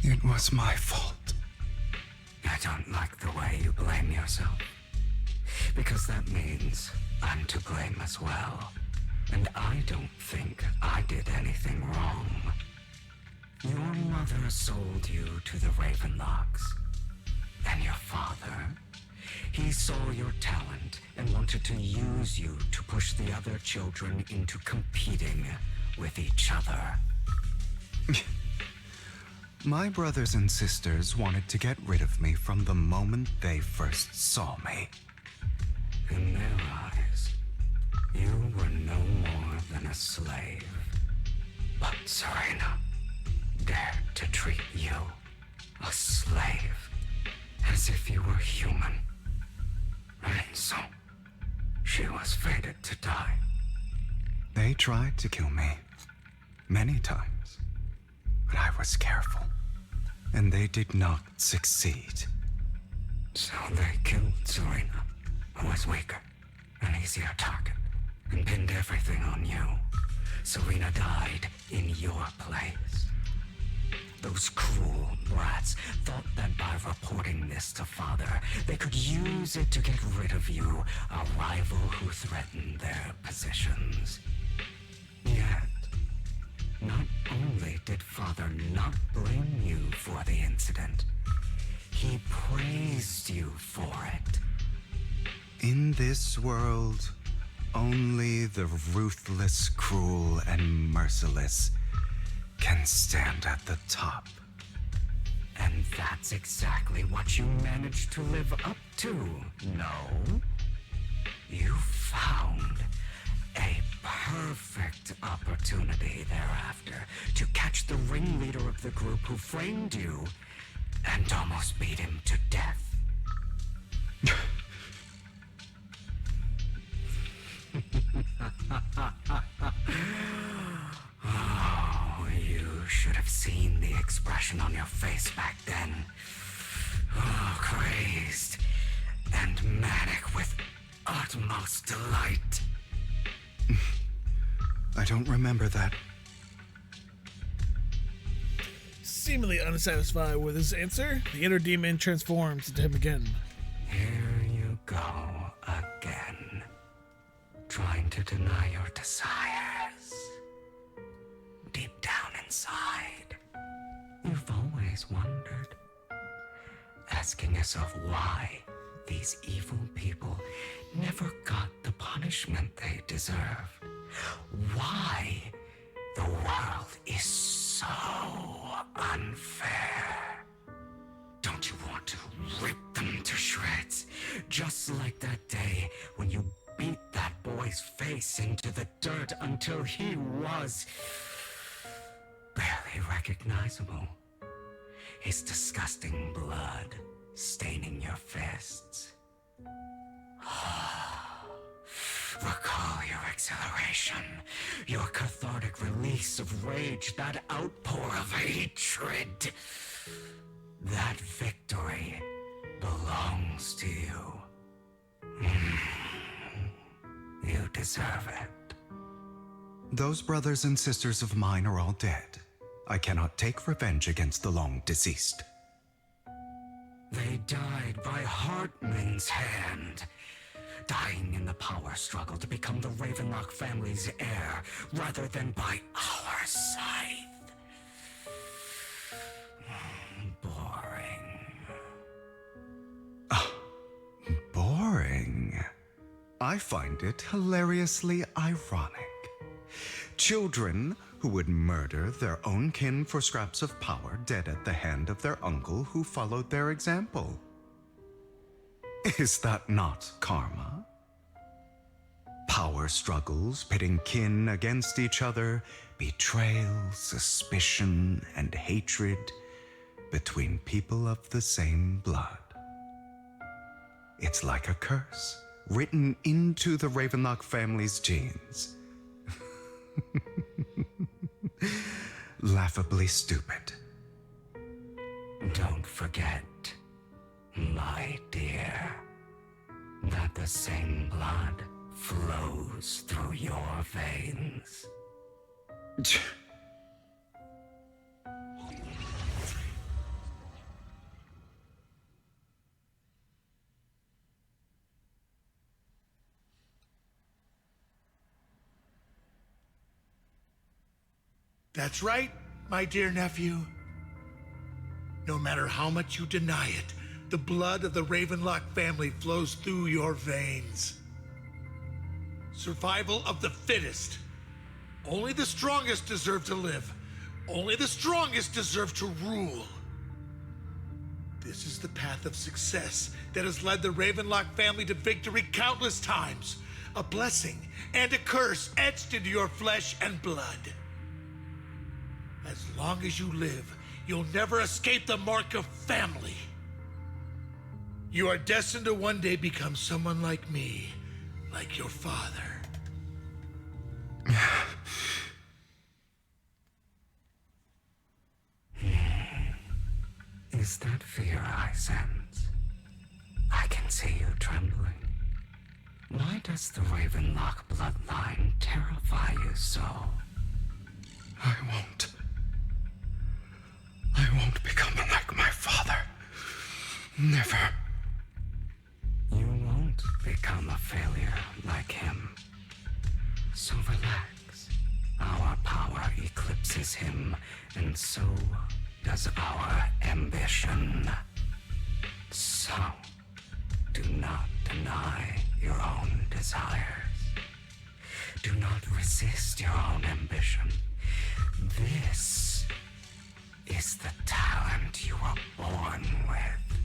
It was my fault.
I don't like the way you blame yourself. Because that means I'm to blame as well. And I don't think I did anything wrong. Your mother sold you to the Ravenlocks. And your father, he saw your talent and wanted to use you to push the other children into competing with each other.
My brothers and sisters wanted to get rid of me from the moment they first saw me.
In their eyes, You were no more than a slave. But Serena dared to treat you, a slave, as if you were human. And so, she was fated to die.
They tried to kill me many times, but I was careful, and they did not succeed.
So they killed Serena, who was weaker, an easier target, and pinned everything on you. Serena died in your place. Those cruel brats thought that by reporting this to Father, they could use it to get rid of you, a rival who threatened their positions. Yet, not only did Father not blame you for the incident, he praised you for it.
In this world, only the ruthless, cruel, and merciless can stand at the top.
And that's exactly what you managed to live up to, no? You found a perfect opportunity thereafter to catch the ringleader of the group who framed you and almost beat him to death. Oh, you should have seen the expression on your face back then. Oh, crazed and manic with utmost delight.
I don't remember that.
Seemingly unsatisfied with his answer, the inner demon transforms into him again.
Here you go again, trying to deny your desires. Deep down inside, you've always wondered, asking yourself why these evil people never got the punishment they deserved. Why the world is so unfair. Don't you want to rip them to shreds? Just like that day when you beat that boy's face into the dirt until he was barely recognizable. His disgusting blood staining your fists. Recall your exhilaration, your cathartic release of rage, that outpour of hatred. That victory belongs to you. You deserve it.
Those brothers and sisters of mine are all dead. I cannot take revenge against the long deceased.
They died by Hartman's hand, dying in the power struggle to become the Ravenlock family's heir, rather than by our scythe. Boring.
Boring. I find it hilariously ironic. Children who would murder their own kin for scraps of power dead at the hand of their uncle who followed their example. Is that not karma? Power struggles pitting kin against each other, betrayal, suspicion, and hatred between people of the same blood. It's like a curse written into the Ravenlock family's genes. Laughably stupid.
Don't forget, my dear, that the same blood flows through your veins.
That's right, my dear nephew. No matter how much you deny it, the blood of the Ravenlock family flows through your veins. Survival of the fittest. Only the strongest deserve to live. Only the strongest deserve to rule. This is the path of success that has led the Ravenlock family to victory countless times. a blessing and a curse etched into your flesh and blood. As long as you live, you'll never escape the mark of family. You are destined to one day become someone like me, like your father.
Is that fear I sense? I can see you trembling. Why does the Ravenlock bloodline terrify you so?
I won't become like my father. Never.
You won't become a failure like him. So relax. Our power eclipses him, and so does our ambition. So, do not deny your own desires. Do not resist your own ambition. This is the talent you were born with.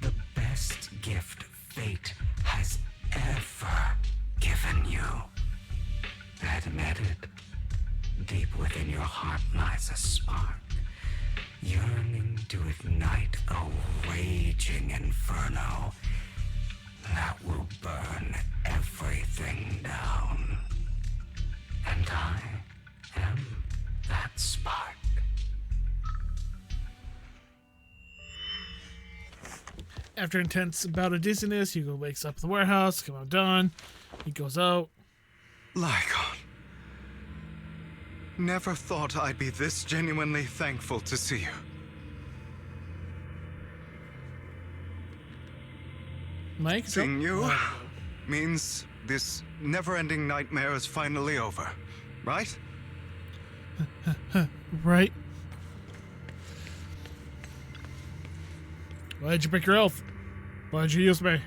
The best gift fate has ever given you. Admit it. Deep within your heart lies a spark, yearning to ignite a raging inferno that will burn everything down. And I am that spark.
After intense bout of dizziness, Hugo wakes up at the warehouse. Come on, done. He goes out.
Lycon. Never thought I'd be this genuinely thankful to see you.
Mike?
Seeing you means this never-ending nightmare is finally over, right?
Right. Why'd you break your oath? Why'd you use me?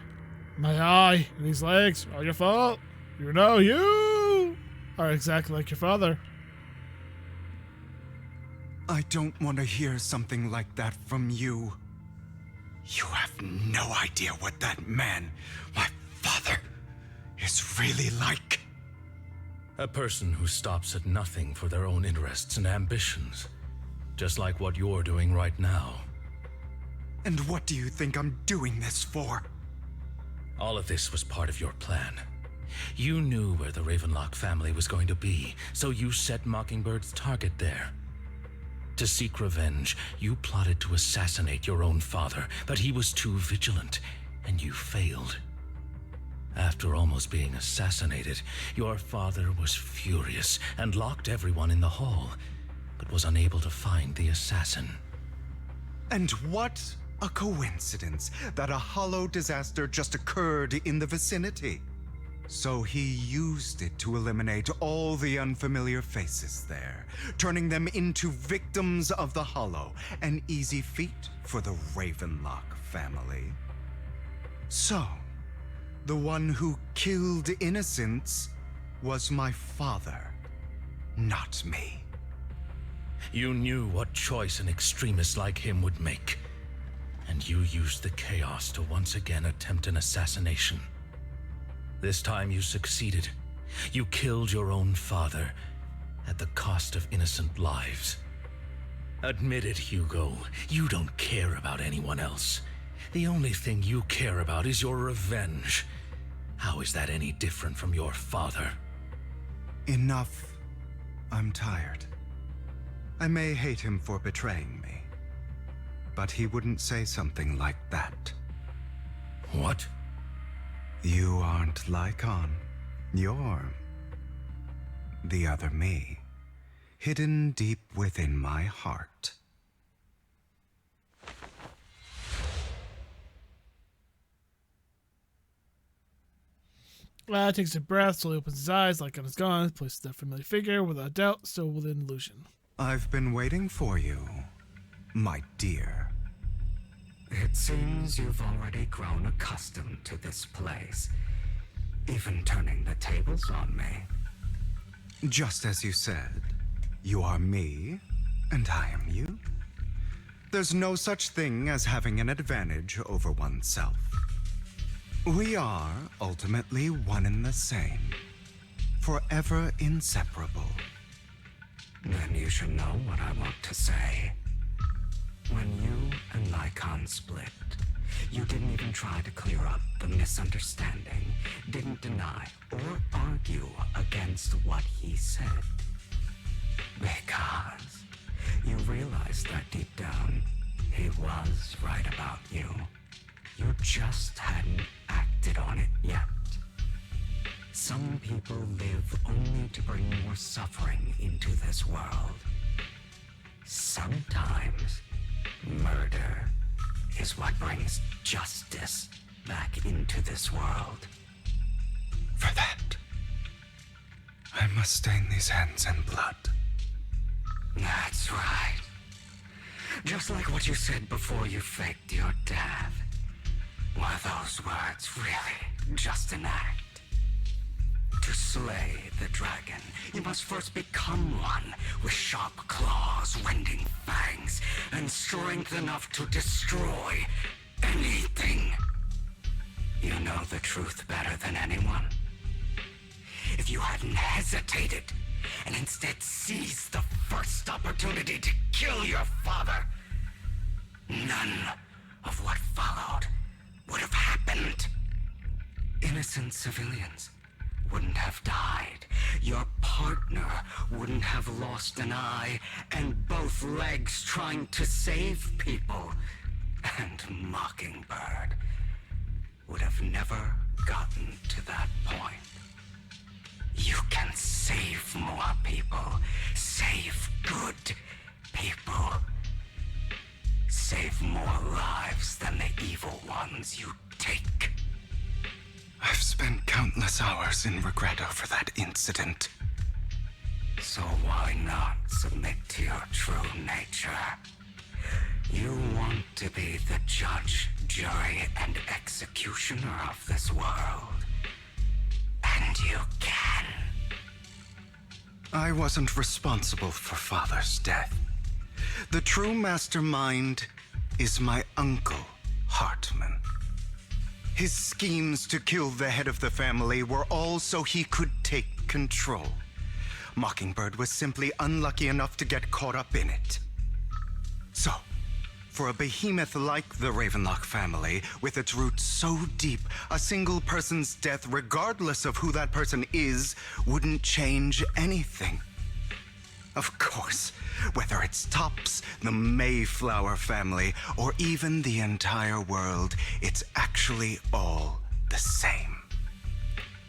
My eye and these legs are your fault. You know you are exactly like your father.
I don't want to hear something like that from you. You have no idea what that man, my father, is really like.
A person who stops at nothing for their own interests and ambitions. Just like what you're doing right now.
And what do you think I'm doing this for?
All of this was part of your plan. You knew where the Ravenlock family was going to be, so you set Mockingbird's target there. To seek revenge, you plotted to assassinate your own father, but he was too vigilant, and you failed. After almost being assassinated, your father was furious and locked everyone in the hall, but was unable to find the assassin.
And what a coincidence that a hollow disaster just occurred in the vicinity. So he used it to eliminate all the unfamiliar faces there, turning them into victims of the hollow, an easy feat for the Ravenlock family. So, the one who killed innocents was my father, not me.
You knew what choice an extremist like him would make, and you used the chaos to once again attempt an assassination. This time you succeeded. You killed your own father at the cost of innocent lives. Admit it, Hugo. You don't care about anyone else. The only thing you care about is your revenge. How is that any different from your father?
Enough. I'm tired. I may hate him for betraying me, but he wouldn't say something like that.
What?
You aren't Lycon. You're the other me, hidden deep within my heart.
Takes a breath, slowly opens his eyes. Lycon is gone. Places that familiar figure, without doubt, still within illusion.
I've been waiting for you, my dear.
It seems you've already grown accustomed to this place, even turning the tables on me.
Just as you said, you are me, and I am you. There's no such thing as having an advantage over oneself. We are ultimately one and the same. Forever inseparable.
Then you should know what I want to say. When you and Lycon split, you didn't even try to clear up the misunderstanding, didn't deny or argue against what he said. Because you realized that deep down, he was right about you. You just hadn't acted on it yet. Some people live only to bring more suffering into this world. Sometimes, murder is what brings justice back into this world.
For that, I must stain these hands in blood.
That's right. Just like what you said before you faked your death. Were those words really just an act? To slay the dragon, you must first become one with sharp claws, rending fangs, and strength enough to destroy anything. You know the truth better than anyone. If you hadn't hesitated and instead seized the first opportunity to kill your father, none of what followed would have happened. Innocent civilians wouldn't have died. Your partner wouldn't have lost an eye and both legs trying to save people. And Mockingbird would have never gotten to that point. You can save more people. Save good people. Save more lives than the evil ones you take.
I've spent countless hours in regret over that incident.
So why not submit to your true nature? You want to be the judge, jury, and executioner of this world. And you can.
I wasn't responsible for Father's death. The true mastermind is my uncle, Hartman. His schemes to kill the head of the family were all so he could take control. Mockingbird was simply unlucky enough to get caught up in it. So, for a behemoth like the Ravenlock family, with its roots so deep, a single person's death, regardless of who that person is, wouldn't change anything. Of course, whether it's Tops, the Mayflower family, or even the entire world, it's actually all the same.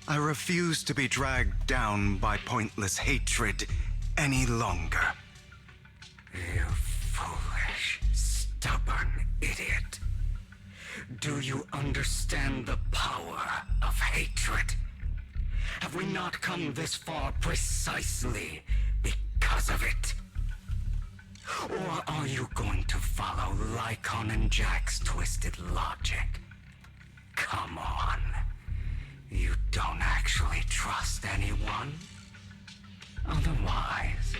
I refuse to be dragged down by pointless hatred any longer.
You foolish, stubborn idiot. Do you understand the power of hatred? Have we not come this far precisely because of it? Or are you going to follow Lycon and Jack's twisted logic? Come on. You don't actually trust anyone? Otherwise,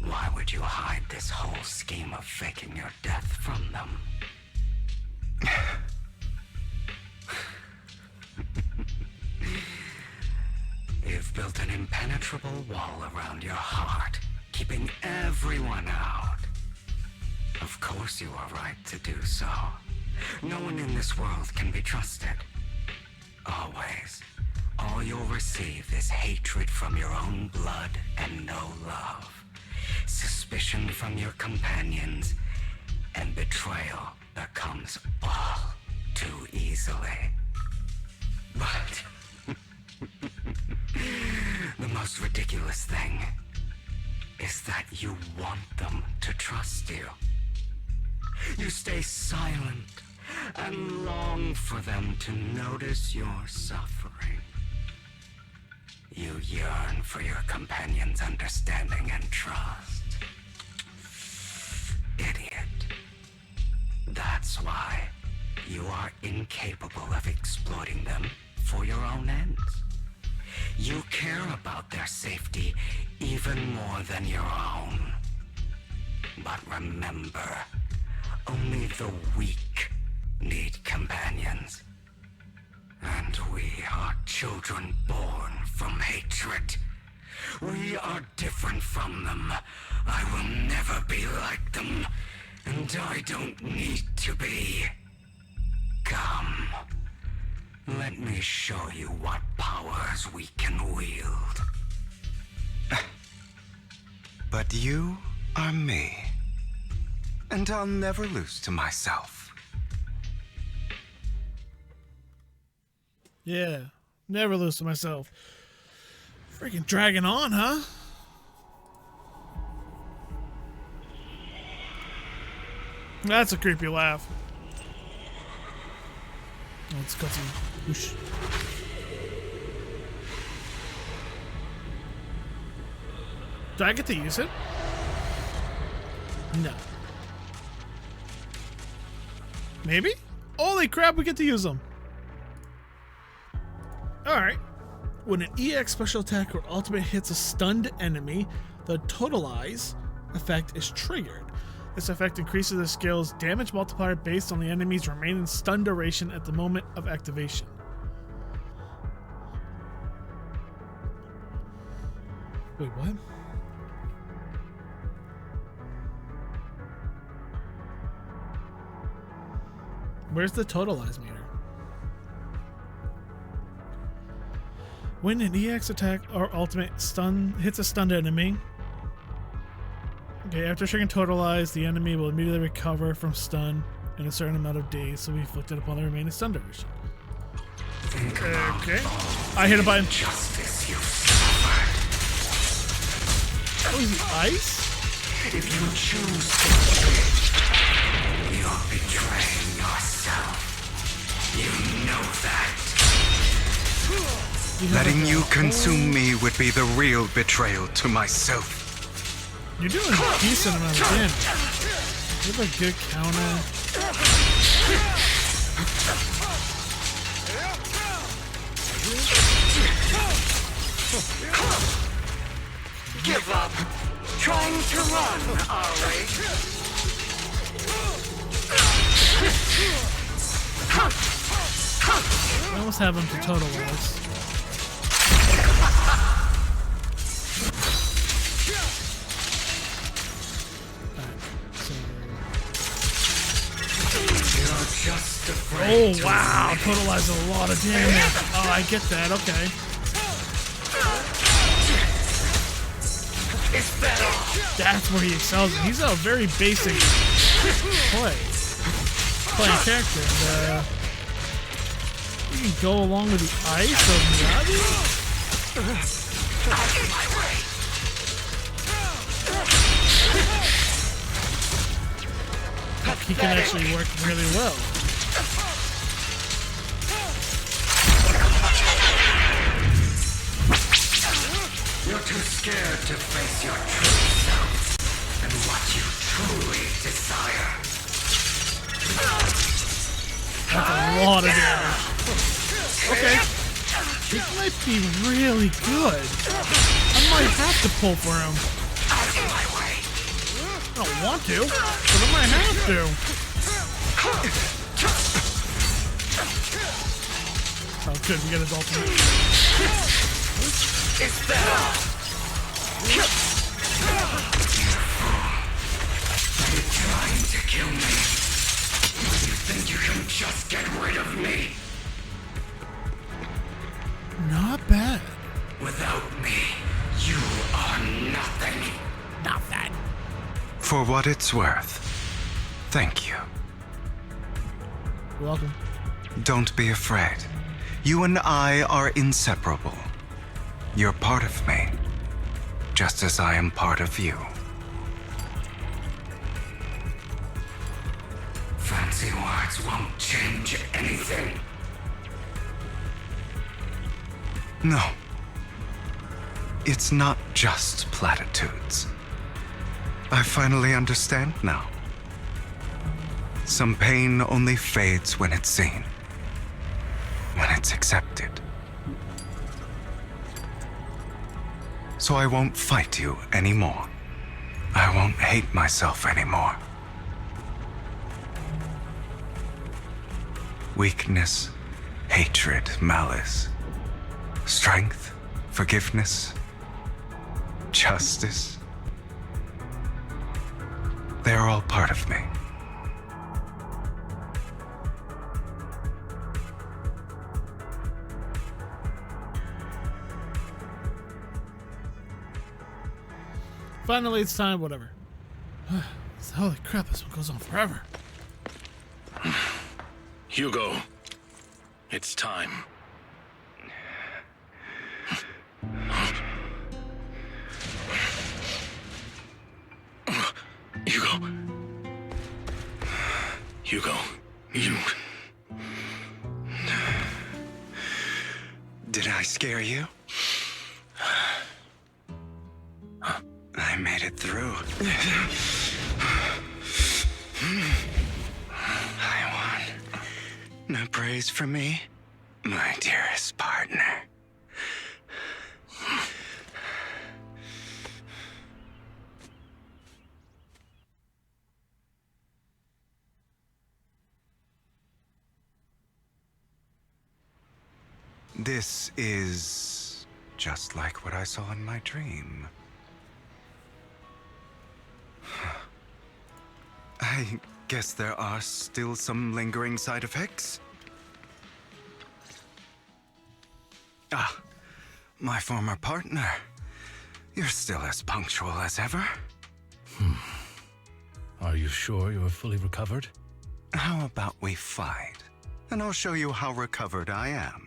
why would you hide this whole scheme of faking your death from them? You've built an impenetrable wall around your heart, keeping everyone out. Of course you are right to do so. No one in this world can be trusted. Always. All you'll receive is hatred from your own blood and no love. Suspicion from your companions, and betrayal that comes all too easily. But the most ridiculous thing is that you want them to trust you. You stay silent and long for them to notice your suffering. You yearn for your companion's understanding and trust. Idiot. That's why you are incapable of exploiting them for your own ends. You care about their safety even more than your own. But remember, only the weak need companions. we are children born from hatred. We are different from them. I will never be like them, and I don't need to be. Come. Let me show you what powers we can wield.
But you are me. And I'll never lose to myself.
Yeah, never lose to myself. Freaking dragging on, huh? That's a creepy laugh. Oh, it's got some whoosh. Do I get to use it? No. Maybe? Holy crap, we get to use them. Alright. When an EX special attack or ultimate hits a stunned enemy, the Totalize effect is triggered. This effect increases the skill's damage multiplier based on the enemy's remaining stun duration at the moment of activation. Wait, what? Where's the Totalize meter? When an EX attack or ultimate stun hits a stunned enemy, okay, after triggering Totalize, the enemy will immediately recover from stun in a certain amount of days, so we inflicted upon the remaining stun duration. Okay. I hit a button. Oh, is it ice?
If you choose to quit, you're betraying yourself. You know that.
Letting you consume me would be the real betrayal to myself.
You're doing a decent amount of damage. You have a good counter.
Give up. Trying to run, are we?
I almost have him to Totalize. Oh wow, Totalize a lot of damage. Oh, I get that, okay. That's where he excels. He's a very basic playing character. And, you can go along with the ice of Miyabi? He can actually work really well.
You're too scared to face your true self and what you truly desire.
That's a lot of damage. Okay. He might be really good. I might have to pull for him. I don't want to, but I might have to. Oh, good. We got his ultimate.
Is that all? You're trying to kill me. You think you can just get rid of me?
Not bad.
Without me, you are nothing.
Nothing.
For what it's worth, thank you.
You're welcome.
Don't be afraid. You and I are inseparable. You're part of me, just as I am part of you.
Fancy words won't change anything.
No. It's not just platitudes. I finally understand now. Some pain only fades when it's seen, when it's accepted. So I won't fight you anymore. I won't hate myself anymore. Weakness hatred, malice, strength, forgiveness, justice. They are all part of me.
Finally, it's time, whatever. Holy crap, this one goes on forever.
Hugo, it's time. Hugo, you...
Did I scare you? I made it through. I won. No praise for me, my dearest partner. This is just like what I saw in my dream. I guess there are still some lingering side effects. Ah, my former partner. You're still as punctual as ever.
Are you sure you're fully recovered?
How about we fight? And I'll show you how recovered I am.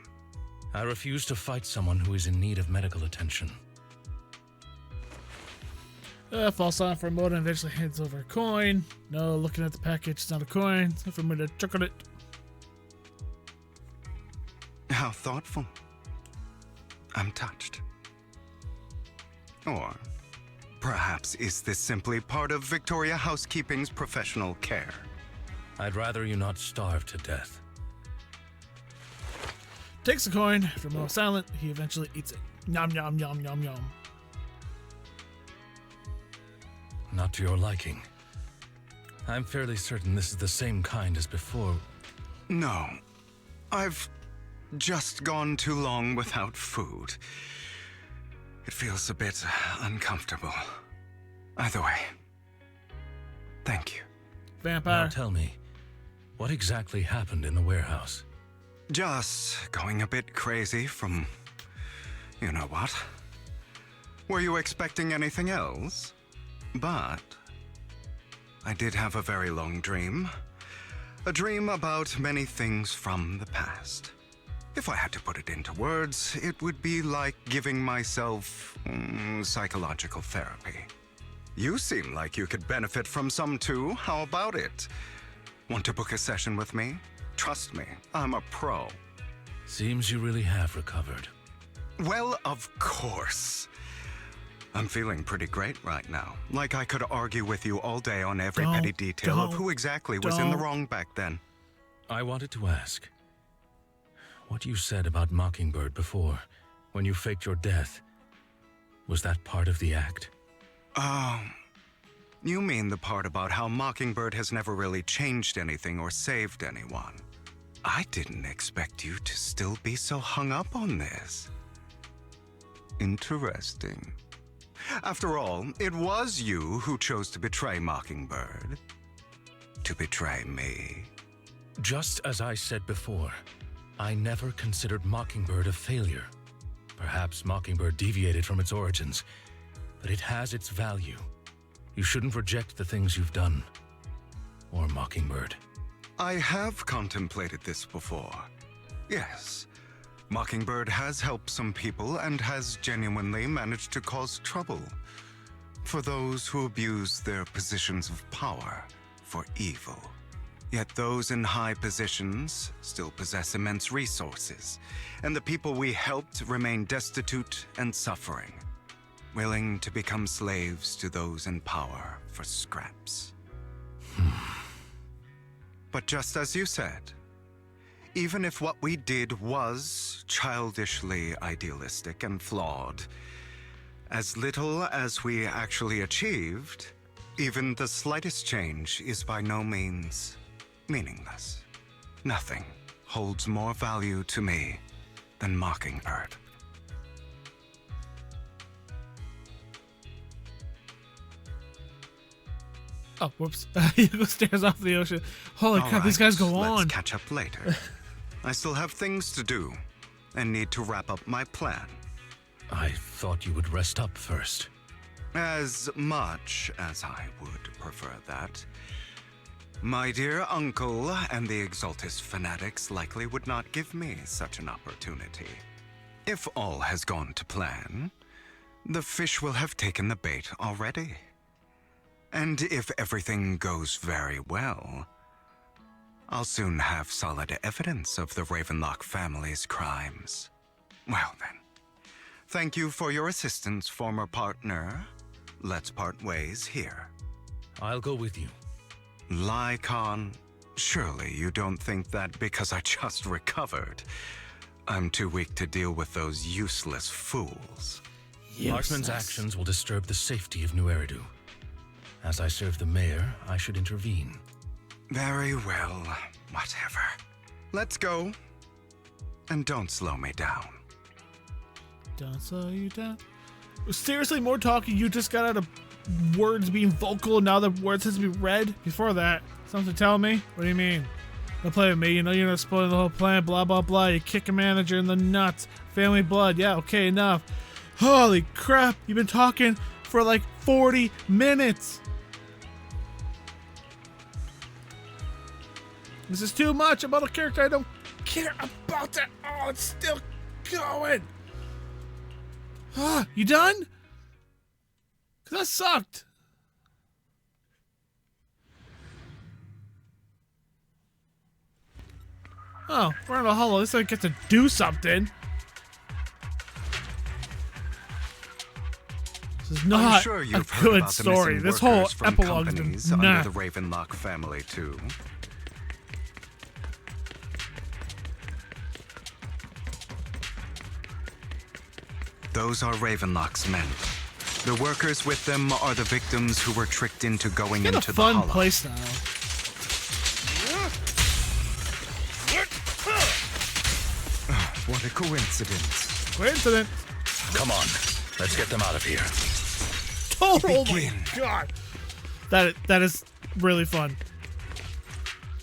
I refuse to fight someone who is in need of medical attention.
False on for a moment and eventually hands over a coin. No, looking at the package, it's not a coin. It's for me to chuck on it.
How thoughtful. I'm touched. Or perhaps is this simply part of Victoria Housekeeping's professional care?
I'd rather you not starve to death.
Takes the coin. After a moment silent, he eventually eats it. Yum, yum, yum, yum, yum.
Not to your liking. I'm fairly certain this is the same kind as before.
No. I've just gone too long without food. It feels a bit uncomfortable. Either way, thank you.
Vampire.
Now tell me, what exactly happened in the warehouse?
Just going a bit crazy from... you know what? Were you expecting anything else? But I did have a very long dream. A dream about many things from the past. If I had to put it into words, it would be like giving myself psychological therapy. You seem like you could benefit from some too. How about it? Want to book a session with me? Trust me, I'm a pro.
Seems you really have recovered.
Well, of course. I'm feeling pretty great right now. Like I could argue with you all day on every petty detail of who exactly was in the wrong back then.
I wanted to ask, what you said about Mockingbird before, when you faked your death, was that part of the act?
You mean the part about how Mockingbird has never really changed anything or saved anyone? I didn't expect you to still be so hung up on this. Interesting. After all, it was you who chose to betray Mockingbird. To betray me.
Just as I said before, I never considered Mockingbird a failure. Perhaps Mockingbird deviated from its origins, but it has its value. You shouldn't reject the things you've done. Or Mockingbird.
I have contemplated this before. Yes. Mockingbird has helped some people and has genuinely managed to cause trouble for those who abuse their positions of power for evil. Yet those in high positions still possess immense resources, and the people we helped remain destitute and suffering, willing to become slaves to those in power for scraps. But just as you said, even if what we did was childishly idealistic and flawed, as little as we actually achieved, even the slightest change is by no means meaningless. Nothing holds more value to me than Mockingbird.
Oh, whoops. He stares off the ocean. Holy crap, these guys go on.
Let's catch up later. I still have things to do and need to wrap up my plan.
I thought you would rest up first.
As much as I would prefer that. My dear uncle and the Exaltus fanatics likely would not give me such an opportunity. If all has gone to plan, the fish will have taken the bait already. And if everything goes very well, I'll soon have solid evidence of the Ravenlock family's crimes. Well then, thank you for your assistance, former partner. Let's part ways here.
I'll go with you.
Lycon, surely you don't think that because I just recovered, I'm too weak to deal with those useless fools.
Marksman's actions will disturb the safety of New Eridu. As I serve the mayor, I should intervene.
Very well, whatever. Let's go. And don't slow me down.
Don't slow you down. Seriously, more talking. You just got out of words being vocal. Now the words has to be read. Before that, something to tell me? What do you mean? Don't play with me. You know you're not spoiling the whole plan. Blah, blah, blah. You kick a manager in the nuts. Family blood. Yeah, okay, enough. Holy crap. You've been talking for like 40 minutes. This is too much about a character I don't care about at all. It's still going. You done? Cause that sucked. Oh, we're in a hollow. At least I get to do something. This is not
I'm sure you've
a
heard
good
about the
story.
missing
This whole
workers from
epilogue is
companies
nah.
under the Ravenlock family too. Those are Ravenlock's men. The workers with them are the victims who were tricked into going
It's
into
a fun
the hollow.
playstyle.
What a coincidence.
Coincidence.
Come on, let's get them out of here.
Oh my god. That is really fun.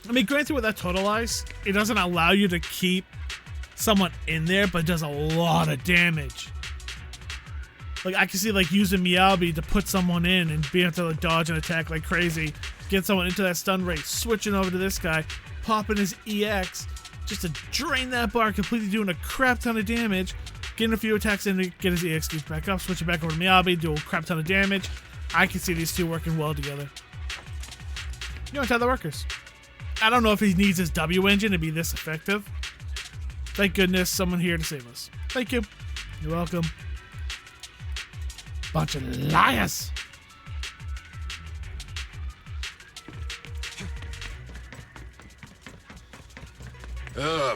I mean, granted with that totalize, it doesn't allow you to keep someone in there, but it does a lot of damage. Like, I can see, like, using Meowby to put someone in and being able to like, dodge and attack like crazy, get someone into that stun rate, switching over to this guy, popping his EX, just to drain that bar, completely doing a crap ton of damage, getting a few attacks in to get his EX juice back up, switching back over to Meowby, do a crap ton of damage. I can see these two working well together. You want to tell the workers. I don't know if he needs his W engine to be this effective. Thank goodness someone here to save us. Thank you. You're welcome. Bunch of liars.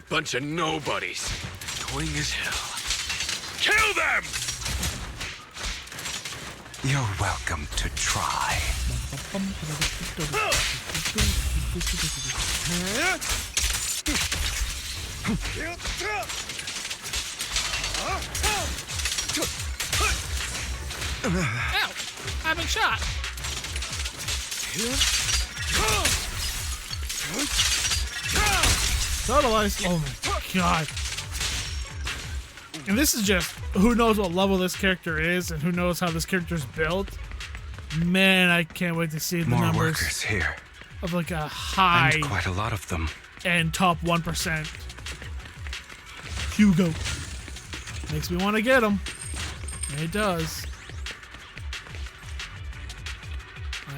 Bunch of nobodies. Annoying as hell. Kill them!
You're welcome to try.
Ow! I've been shot. Totalize. Oh my god. And this is just who knows what level this character is and who knows how this character's built. Man, I can't wait to see the
More
numbers
workers here.
of like a high
And quite a lot of them.
and top 1%. Hugo. Makes me want to get him. It does.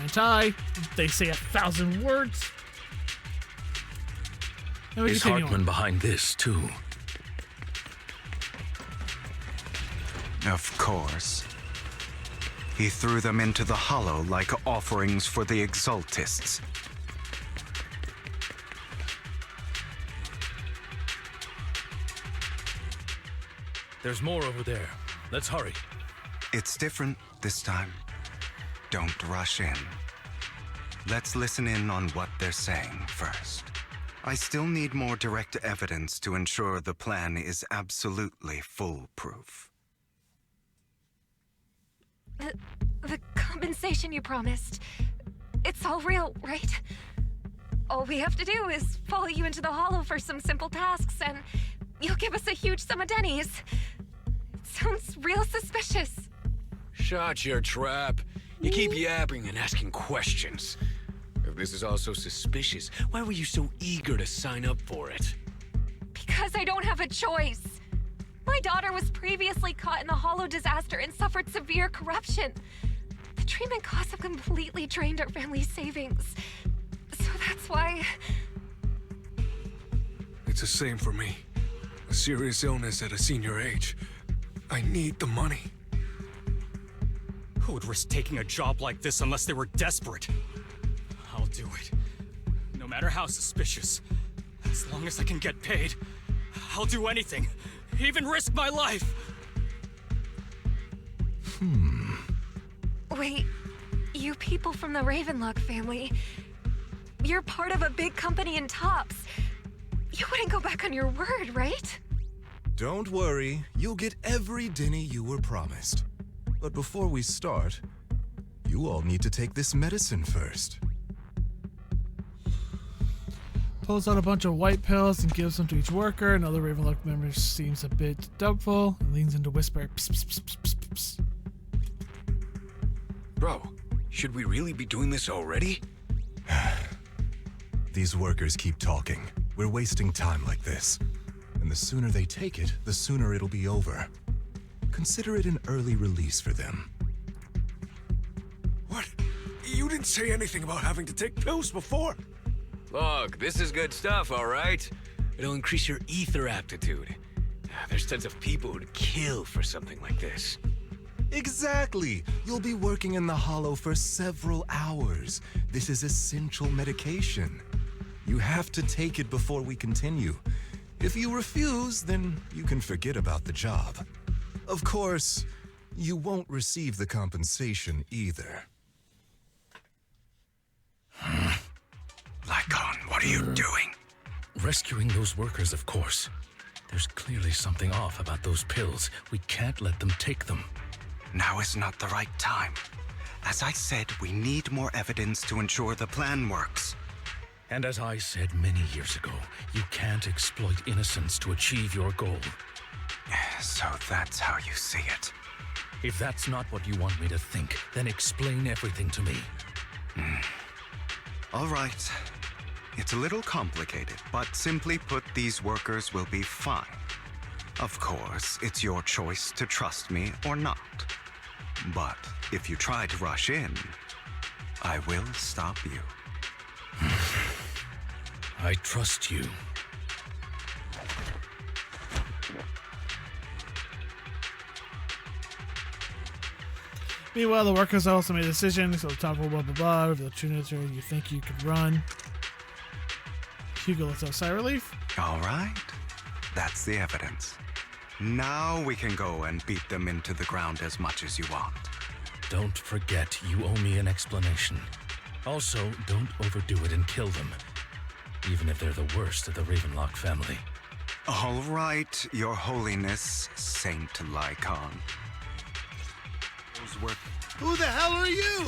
Anti. They say 1,000 words. And we
Is
continue
Hartman
on.
behind this, too?
Of course. He threw them into the hollow like offerings for the Exaltists.
There's more over there. Let's hurry.
It's different this time. Don't rush in. Let's listen in on what they're saying first. I still need more direct evidence to ensure the plan is absolutely foolproof.
The compensation you promised. It's all real, right? All we have to do is follow you into the hollow for some simple tasks, and you'll give us a huge sum of dennies. It sounds real suspicious.
Shut your trap. You keep yapping and asking questions. If this is all so suspicious, why were you so eager to sign up for it?
Because I don't have a choice. My daughter was previously caught in the hollow disaster and suffered severe corruption. The treatment costs have completely drained our family's savings. So that's why...
It's the same for me. A serious illness at a senior age. I need the money.
Who would risk taking a job like this unless they were desperate? I'll do it. No matter how suspicious. As long as I can get paid, I'll do anything. Even risk my life.
Wait, you people from the Ravenlock family, you're part of a big company in Tops. You wouldn't go back on your word, right?
Don't worry, you'll get every denny you were promised. But before we start, you all need to take this medicine first.
Pulls out a bunch of white pills and gives them to each worker. Another Ravenlock member seems a bit doubtful and leans in to whisper, psst, psst, psst, psst, psst, psst.
Bro, should we really be doing this already?
These workers keep talking. We're wasting time like this. And the sooner they take it, the sooner it'll be over. Consider it an early release for them.
What? You didn't say anything about having to take pills before. Look, this is good stuff, all right? It'll increase your ether aptitude. There's tons of people who'd kill for something like this.
Exactly! You'll be working in the hollow for several hours. This is essential medication. You have to take it before we continue. If you refuse, then you can forget about the job. Of course, you won't receive the compensation either.
Lycon, what are you doing?
Rescuing those workers, of course. There's clearly something off about those pills. We can't let them take them.
Now is not the right time. As I said, we need more evidence to ensure the plan works.
And as I said many years ago, you can't exploit innocence to achieve your goal.
So that's how you see it.
If that's not what you want me to think, then explain everything to me.
All right. It's a little complicated, but simply put, these workers will be fine. Of course, it's your choice to trust me or not. But if you try to rush in, I will stop you.
I trust you.
Meanwhile, the workers also made a decision, so top of blah blah blah, over the Trinity you think you could run. Hugo lets out sigh of relief.
All right. That's the evidence. Now we can go and beat them into the ground as much as you want.
Don't forget, you owe me an explanation. Also, don't overdo it and kill them. Even if they're the worst of the Ravenlock family.
All right, Your Holiness, Saint Lycon.
Who the hell are you?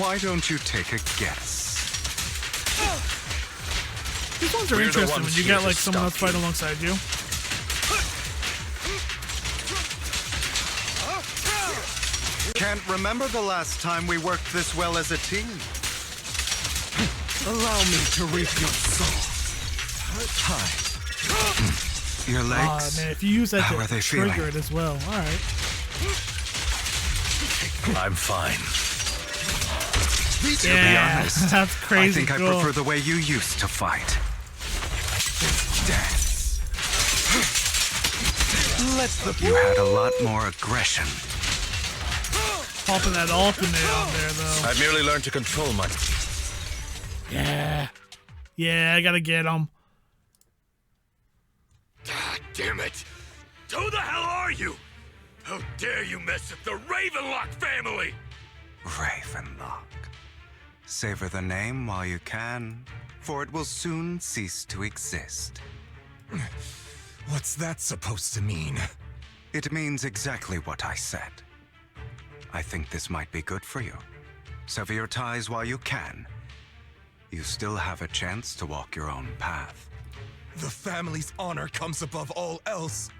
Why don't you take a guess?
These ones are interesting when you got like someone else fighting alongside you.
Can't remember the last time we worked this well as a team. Allow me to reap your soul. Hi. Your legs.
Man, if you use that
How are
to
they
trigger
feeling?
it as well. Alright.
I'm fine.
To be honest,
that's crazy.
I think I
cool.
prefer the way you used to fight. Dance. You had a lot more aggression.
Popping that ultimate on there, though.
I've merely learned to control my...
Yeah. Yeah, I gotta get him.
God damn it! Who the hell are you? How dare you mess with the Ravenlock family?
Ravenlock. Savor the name while you can, for it will soon cease to exist.
What's that supposed to mean?
It means exactly what I said. I think this might be good for you. Sever your ties while you can. You still have a chance to walk your own path.
The family's honor comes above all else.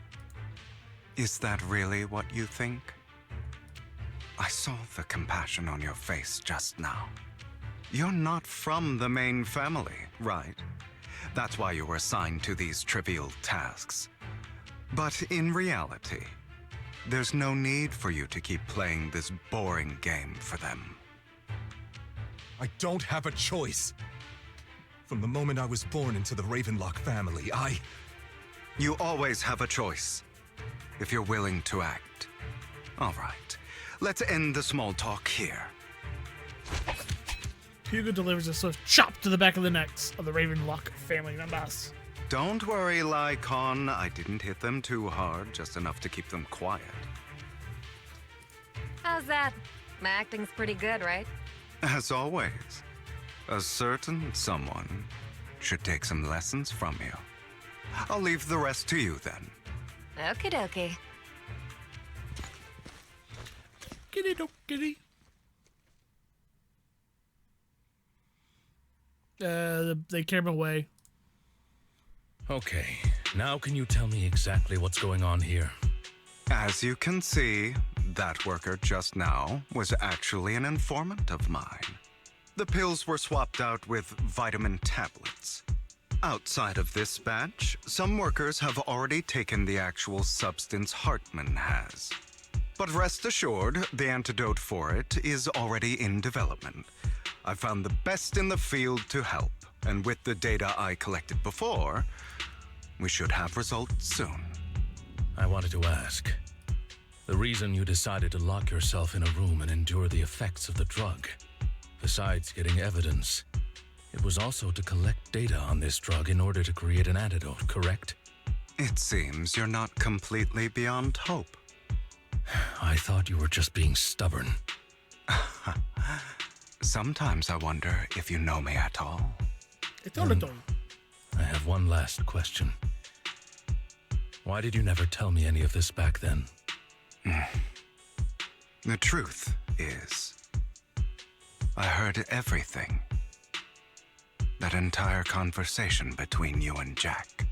Is that really what you think? I saw the compassion on your face just now. You're not from the main family, right? That's why you were assigned to these trivial tasks. But in reality, there's no need for you to keep playing this boring game for them.
I don't have a choice. From the moment I was born into the Ravenlock family,
You always have a choice, if you're willing to act. All right, let's end the small talk here.
Hugo delivers a swift chop to the back of the necks of the Ravenlock family members.
Don't worry, Lycon. I didn't hit them too hard, just enough to keep them quiet.
How's that? My acting's pretty good, right?
As always, a certain someone should take some lessons from you. I'll leave the rest to you then.
Okie dokie.
Giddy do giddy. They carry him away.
Okay, now can you tell me exactly what's going on here?
As you can see, that worker just now was actually an informant of mine. The pills were swapped out with vitamin tablets. Outside of this batch, some workers have already taken the actual substance Hartman has. But rest assured, the antidote for it is already in development. I found the best in the field to help, and with the data I collected before, we should have results soon.
I wanted to ask. The reason you decided to lock yourself in a room and endure the effects of the drug, besides getting evidence, it was also to collect data on this drug in order to create an antidote, correct?
It seems you're not completely beyond hope.
I thought you were just being stubborn.
Sometimes I wonder if you know me at all.
I have one last question. Why did you never tell me any of this back then?
The truth is, I heard everything. That entire conversation between you and Jack.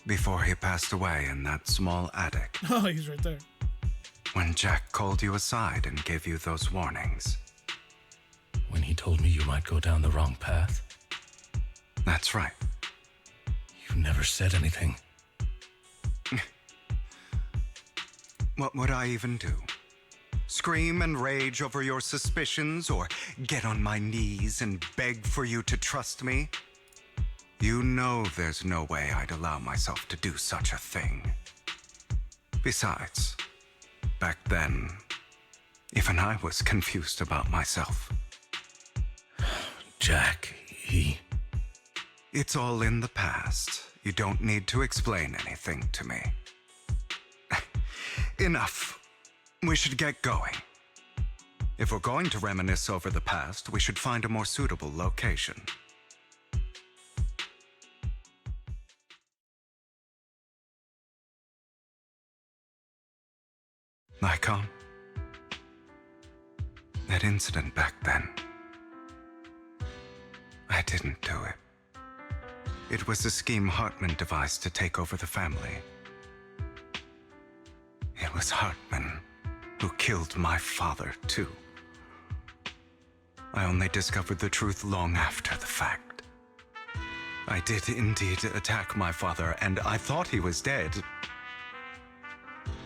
Before he passed away in that small attic.
Oh, he's right there.
When Jack called you aside and gave you those warnings.
When he told me you might go down the wrong path?
That's right.
You never said anything.
What would I even do? Scream and rage over your suspicions, or get on my knees and beg for you to trust me? You know there's no way I'd allow myself to do such a thing. Besides, back then, even I was confused about myself.
Jack,
It's all in the past. You don't need to explain anything to me. Enough. We should get going. If we're going to reminisce over the past, we should find a more suitable location. Nikon, that incident back then, I didn't do it. It was a scheme Hartman devised to take over the family. It was Hartman who killed my father, too. I only discovered the truth long after the fact. I did indeed attack my father, and I thought he was dead.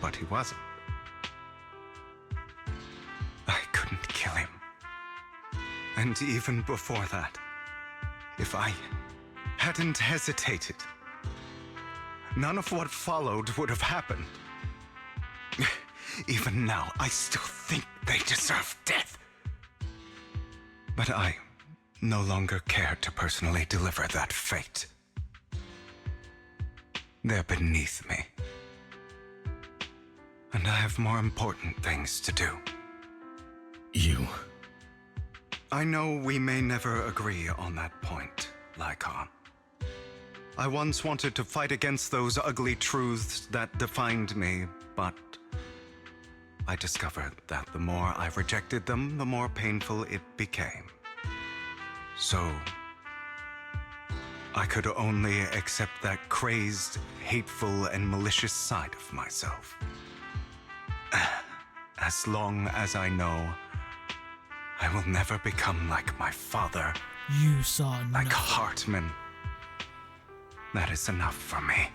But he wasn't. I couldn't kill him. And even before that, if I hadn't hesitated, none of what followed would have happened. Even now, I still think they deserve death. But I no longer care to personally deliver that fate. They're beneath me. And I have more important things to do. I know we may never agree on that point, Lycon. I once wanted to fight against those ugly truths that defined me, but I discovered that the more I rejected them, the more painful it became. So, I could only accept that crazed, hateful, and malicious side of myself. As long as I know I will never become like my father,
You saw
like
nothing.
Hartman, that is enough for me.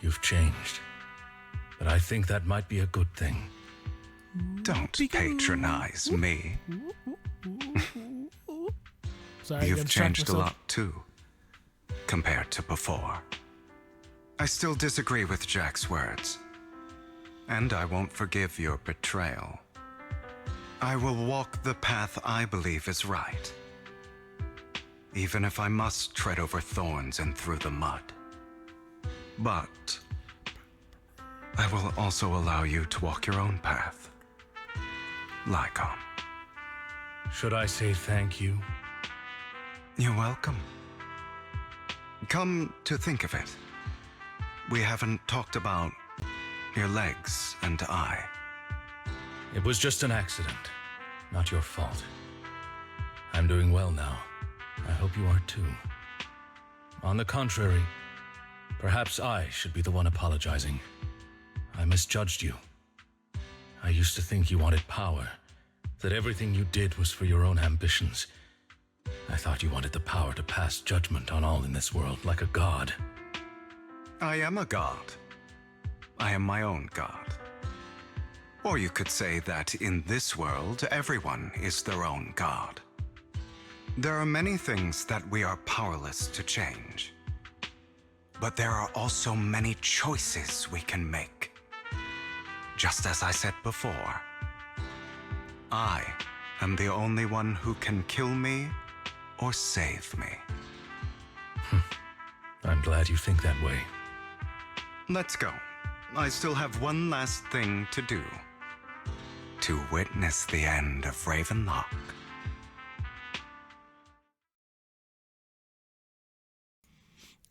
You've changed. But I think that might be a good thing.
Don't patronize me.
Sorry, I
You've
got distracted
changed a
myself.
lot too, compared to before. I still disagree with Jack's words, and I won't forgive your betrayal. I will walk the path I believe is right, even if I must tread over thorns and through the mud. But I will also allow you to walk your own path, Lycon.
Should I say thank you?
You're welcome. Come to think of it, we haven't talked about your legs and eye.
It was just an accident, not your fault. I'm doing well now. I hope you are too. On the contrary, perhaps I should be the one apologizing. I misjudged you. I used to think you wanted power, that everything you did was for your own ambitions. I thought you wanted the power to pass judgment on all in this world like a god.
I am a god. I am my own god. Or you could say that in this world, everyone is their own god. There are many things that we are powerless to change. But there are also many choices we can make. Just as I said before, I am the only one who can kill me or save me.
I'm glad you think that way.
Let's go. I still have one last thing to do. To witness the end of Ravenlock.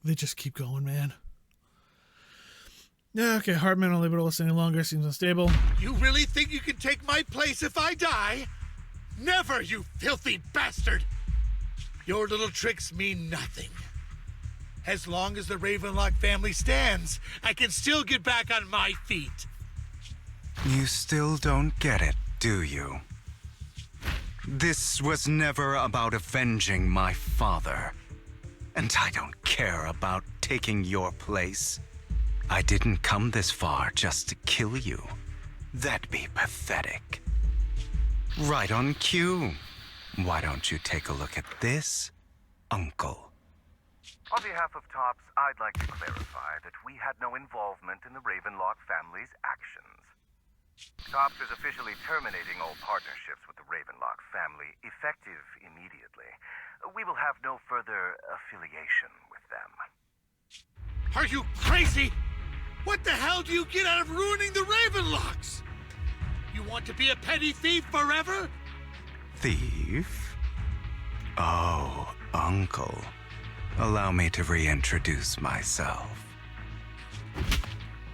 They just keep going, man. Yeah, okay, Hartman unable to listen any longer, seems unstable.
You really think you can take my place if I die? Never, you filthy bastard! Your little tricks mean nothing. As long as the Ravenlock family stands, I can still get back on my feet.
You still don't get it, do you? This was never about avenging my father. And I don't care about taking your place. I didn't come this far just to kill you. That'd be pathetic. Right on cue. Why don't you take a look at this, Uncle?
On behalf of TOPS, I'd like to clarify that we had no involvement in the Ravenlock family's actions. TOPS is officially terminating all partnerships with the Ravenlock family, effective immediately. We will have no further affiliation with them.
Are you crazy? What the hell do you get out of ruining the Ravenlocks? You want to be a petty thief forever?
Thief? Oh, Uncle. Allow me to reintroduce myself.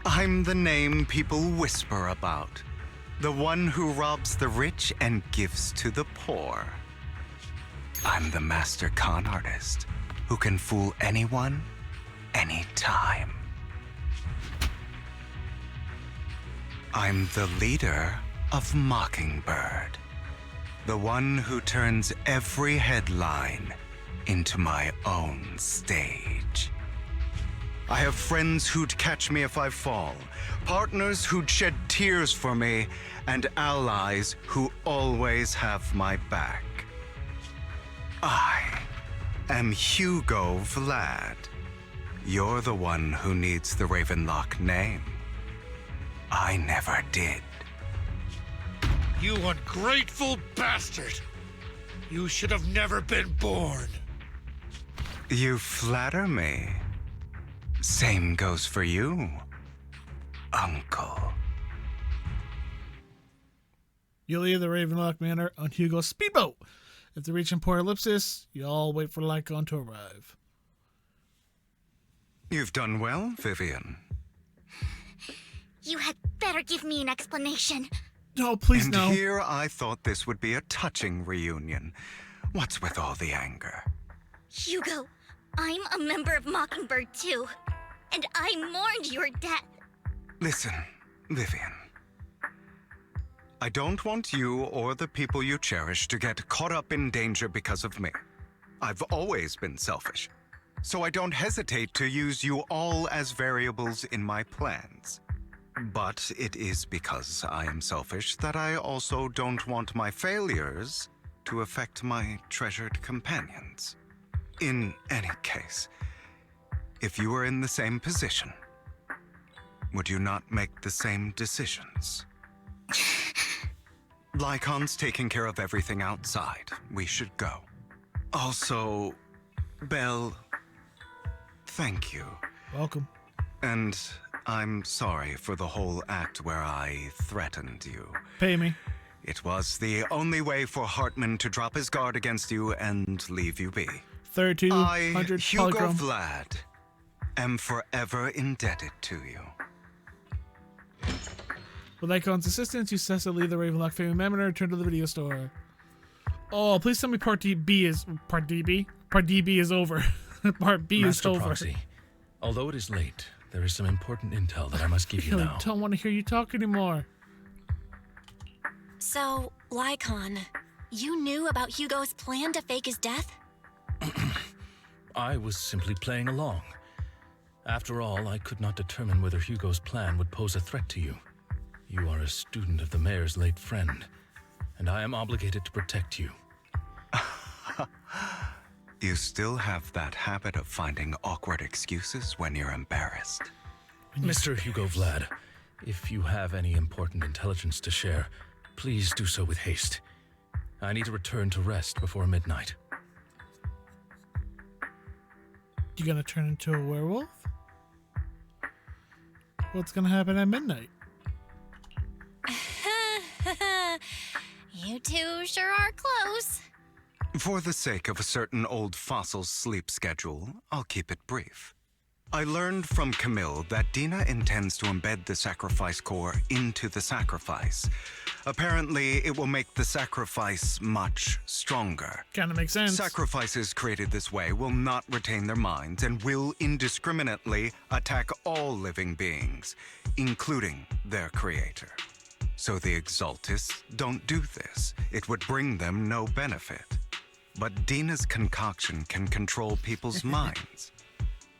I'm the name people whisper about. The one who robs the rich and gives to the poor. I'm the master con artist who can fool anyone, anytime. I'm the leader of Mockingbird. The one who turns every headline into my own stage. I have friends who'd catch me if I fall, partners who'd shed tears for me, and allies who always have my back. I am Hugo Vlad. You're the one who needs the Ravenlock name. I never did.
You ungrateful bastard! You should have never been born.
You flatter me. Same goes for you, Uncle.
You leave the Ravenlock Manor on Hugo's speedboat. If they reach Port Ellipsis, you all wait for Lycon to arrive.
You've done well, Vivian.
You had better give me an explanation.
No, please,
and
no.
Here I thought this would be a touching reunion. What's with all the anger?
Hugo, I'm a member of Mockingbird too, and I mourned your death.
Listen, Vivian. I don't want you or the people you cherish to get caught up in danger because of me. I've always been selfish, so I don't hesitate to use you all as variables in my plans. But it is because I am selfish that I also don't want my failures to affect my treasured companions. In any case, if you were in the same position, would you not make the same decisions? Lycon's taking care of everything outside. We should go. Also, Belle, thank you.
Welcome.
And I'm sorry for the whole act where I threatened you.
Pay me.
It was the only way for Hartman to drop his guard against you and leave you be.
3200
Hugo
polychrome.
Vlad, am forever indebted to you.
With Lycon's assistance, you successfully leave the Ravenlock family member and return to the video store. Oh, please tell me Part B is over. Part B is over.
Master Proxy, although it is late, there is some important intel that I must give you now.
I don't want to hear you talk anymore.
So, Lycon, you knew about Hugo's plan to fake his death?
I was simply playing along. After all, I could not determine whether Hugo's plan would pose a threat to you. You are a student of the mayor's late friend, and I am obligated to protect you.
You still have that habit of finding awkward excuses when you're embarrassed.
Mr. Hugo Vlad, if you have any important intelligence to share, please do so with haste. I need to return to rest before midnight.
You gonna turn into a werewolf? What's gonna happen at midnight?
You two sure are close.
For the sake of a certain old fossil's sleep schedule, I'll keep it brief. I learned from Camille that Dina intends to embed the sacrifice core into the sacrifice. Apparently, it will make the sacrifice much stronger.
Kinda makes sense.
Sacrifices created this way will not retain their minds and will indiscriminately attack all living beings, including their creator. So the Exaltists don't do this. It would bring them no benefit. But Dina's concoction can control people's minds.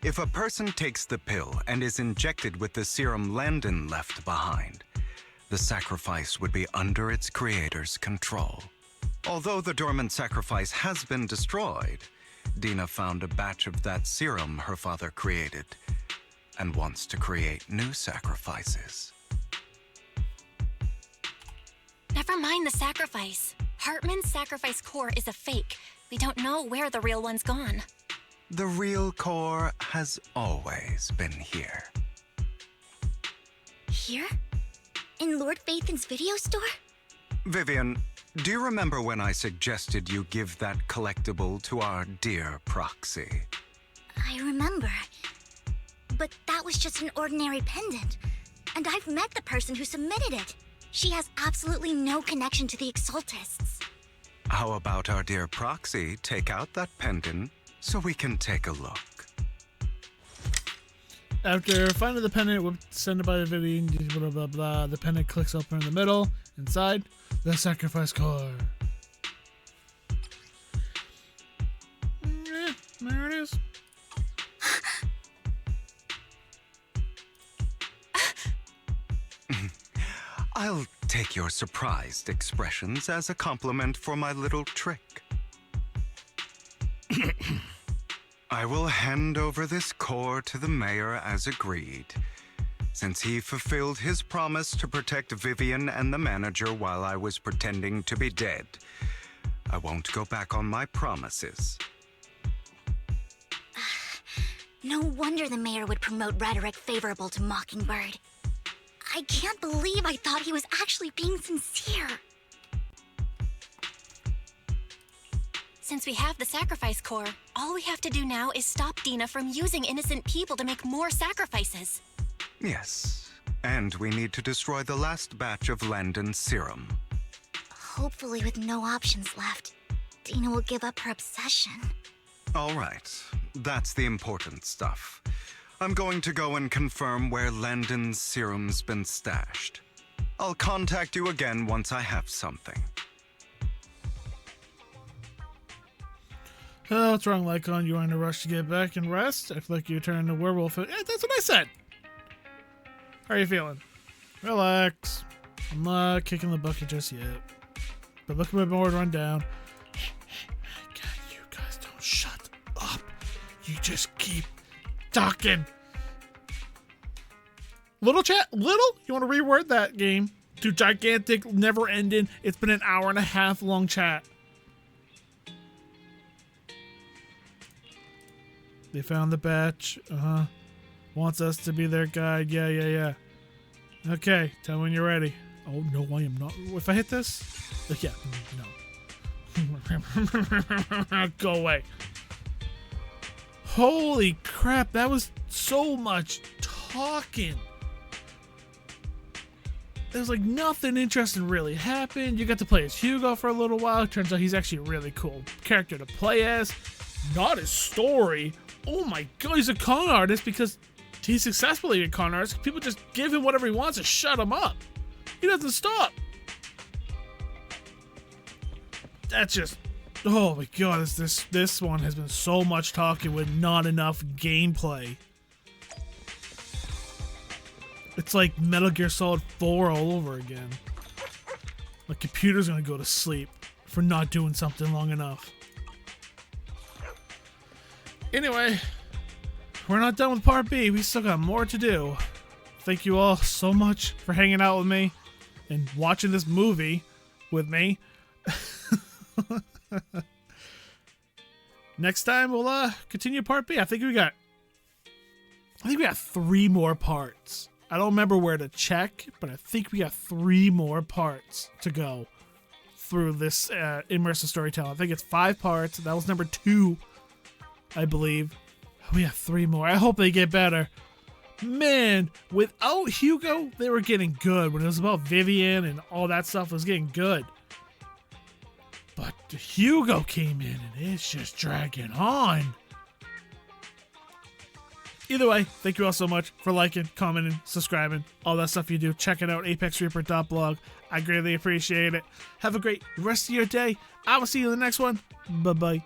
If a person takes the pill and is injected with the serum Landon left behind, the sacrifice would be under its creator's control. Although the dormant sacrifice has been destroyed, Dina found a batch of that serum her father created and wants to create new sacrifices.
Never mind the sacrifice. Hartman's sacrifice core is a fake. We don't know where the real one's gone.
The real core has always been here.
Here? In Lord Phaethon's video store?
Vivian, do you remember when I suggested you give that collectible to our dear Proxy?
I remember. But that was just an ordinary pendant. And I've met the person who submitted it. She has absolutely no connection to the Exaltists.
How about our dear Proxy take out that pendant so we can take a look?
After finding the pendant sent by the video, blah blah blah, the pendant clicks open in the middle. Inside, the sacrifice core. There it is.
I'll take your surprised expressions as a compliment for my little trick. I will hand over this core to the mayor as agreed. Since he fulfilled his promise to protect Vivian and the manager while I was pretending to be dead, I won't go back on my promises.
No wonder the mayor would promote rhetoric favorable to Mockingbird. I can't believe I thought he was actually being sincere.
Since we have the sacrifice core, all we have to do now is stop Dina from using innocent people to make more sacrifices.
Yes, and we need to destroy the last batch of Landon's serum.
Hopefully with no options left, Dina will give up her obsession.
All right, that's the important stuff. I'm going to go and confirm where Landon's serum's been stashed. I'll contact you again once I have something.
Oh, what's wrong, Lycon? You are in a rush to get back and rest? Act like you turned into werewolf. Yeah, that's what I said. How are you feeling? Relax. I'm not kicking the bucket just yet. But look at my board run down. God, you guys don't shut up. You just keep talking. Little chat, little? You want to reword that game to gigantic, never ending? It's been an hour and a half long chat. They found the batch. Wants us to be their guide. Yeah. Okay, tell me when you're ready. Oh, no, I am not. If I hit this? Yeah, no. Go away. Holy crap, that was so much talking. There's like nothing interesting really happened. You got to play as Hugo for a little while. Turns out he's actually a really cool character to play as. Not his story. Oh my god, he's a con artist because he's successfully a con artist. People just give him whatever he wants and shut him up. He doesn't stop. That's just... Oh my god, this one has been so much talking with not enough gameplay. It's like Metal Gear Solid 4 all over again. My computer's gonna go to sleep for not doing something long enough. Anyway, we're not done with part B. We still got more to do. Thank you all so much for hanging out with me and watching this movie with me. Next time we'll continue part B. I think we got 3 more parts. I don't remember where to check, but I think we got 3 more parts to go through this immersive storytelling. I think it's 5 parts. That was number 2, I believe. We have 3 more. I hope they get better. Man, without Hugo, they were getting good. When it was about Vivian and all that stuff, it was getting good. But Hugo came in and it's just dragging on. Either way, thank you all so much for liking, commenting, subscribing, all that stuff you do. Checking out ApexReaper.blog. I greatly appreciate it. Have a great rest of your day. I will see you in the next one. Bye-bye.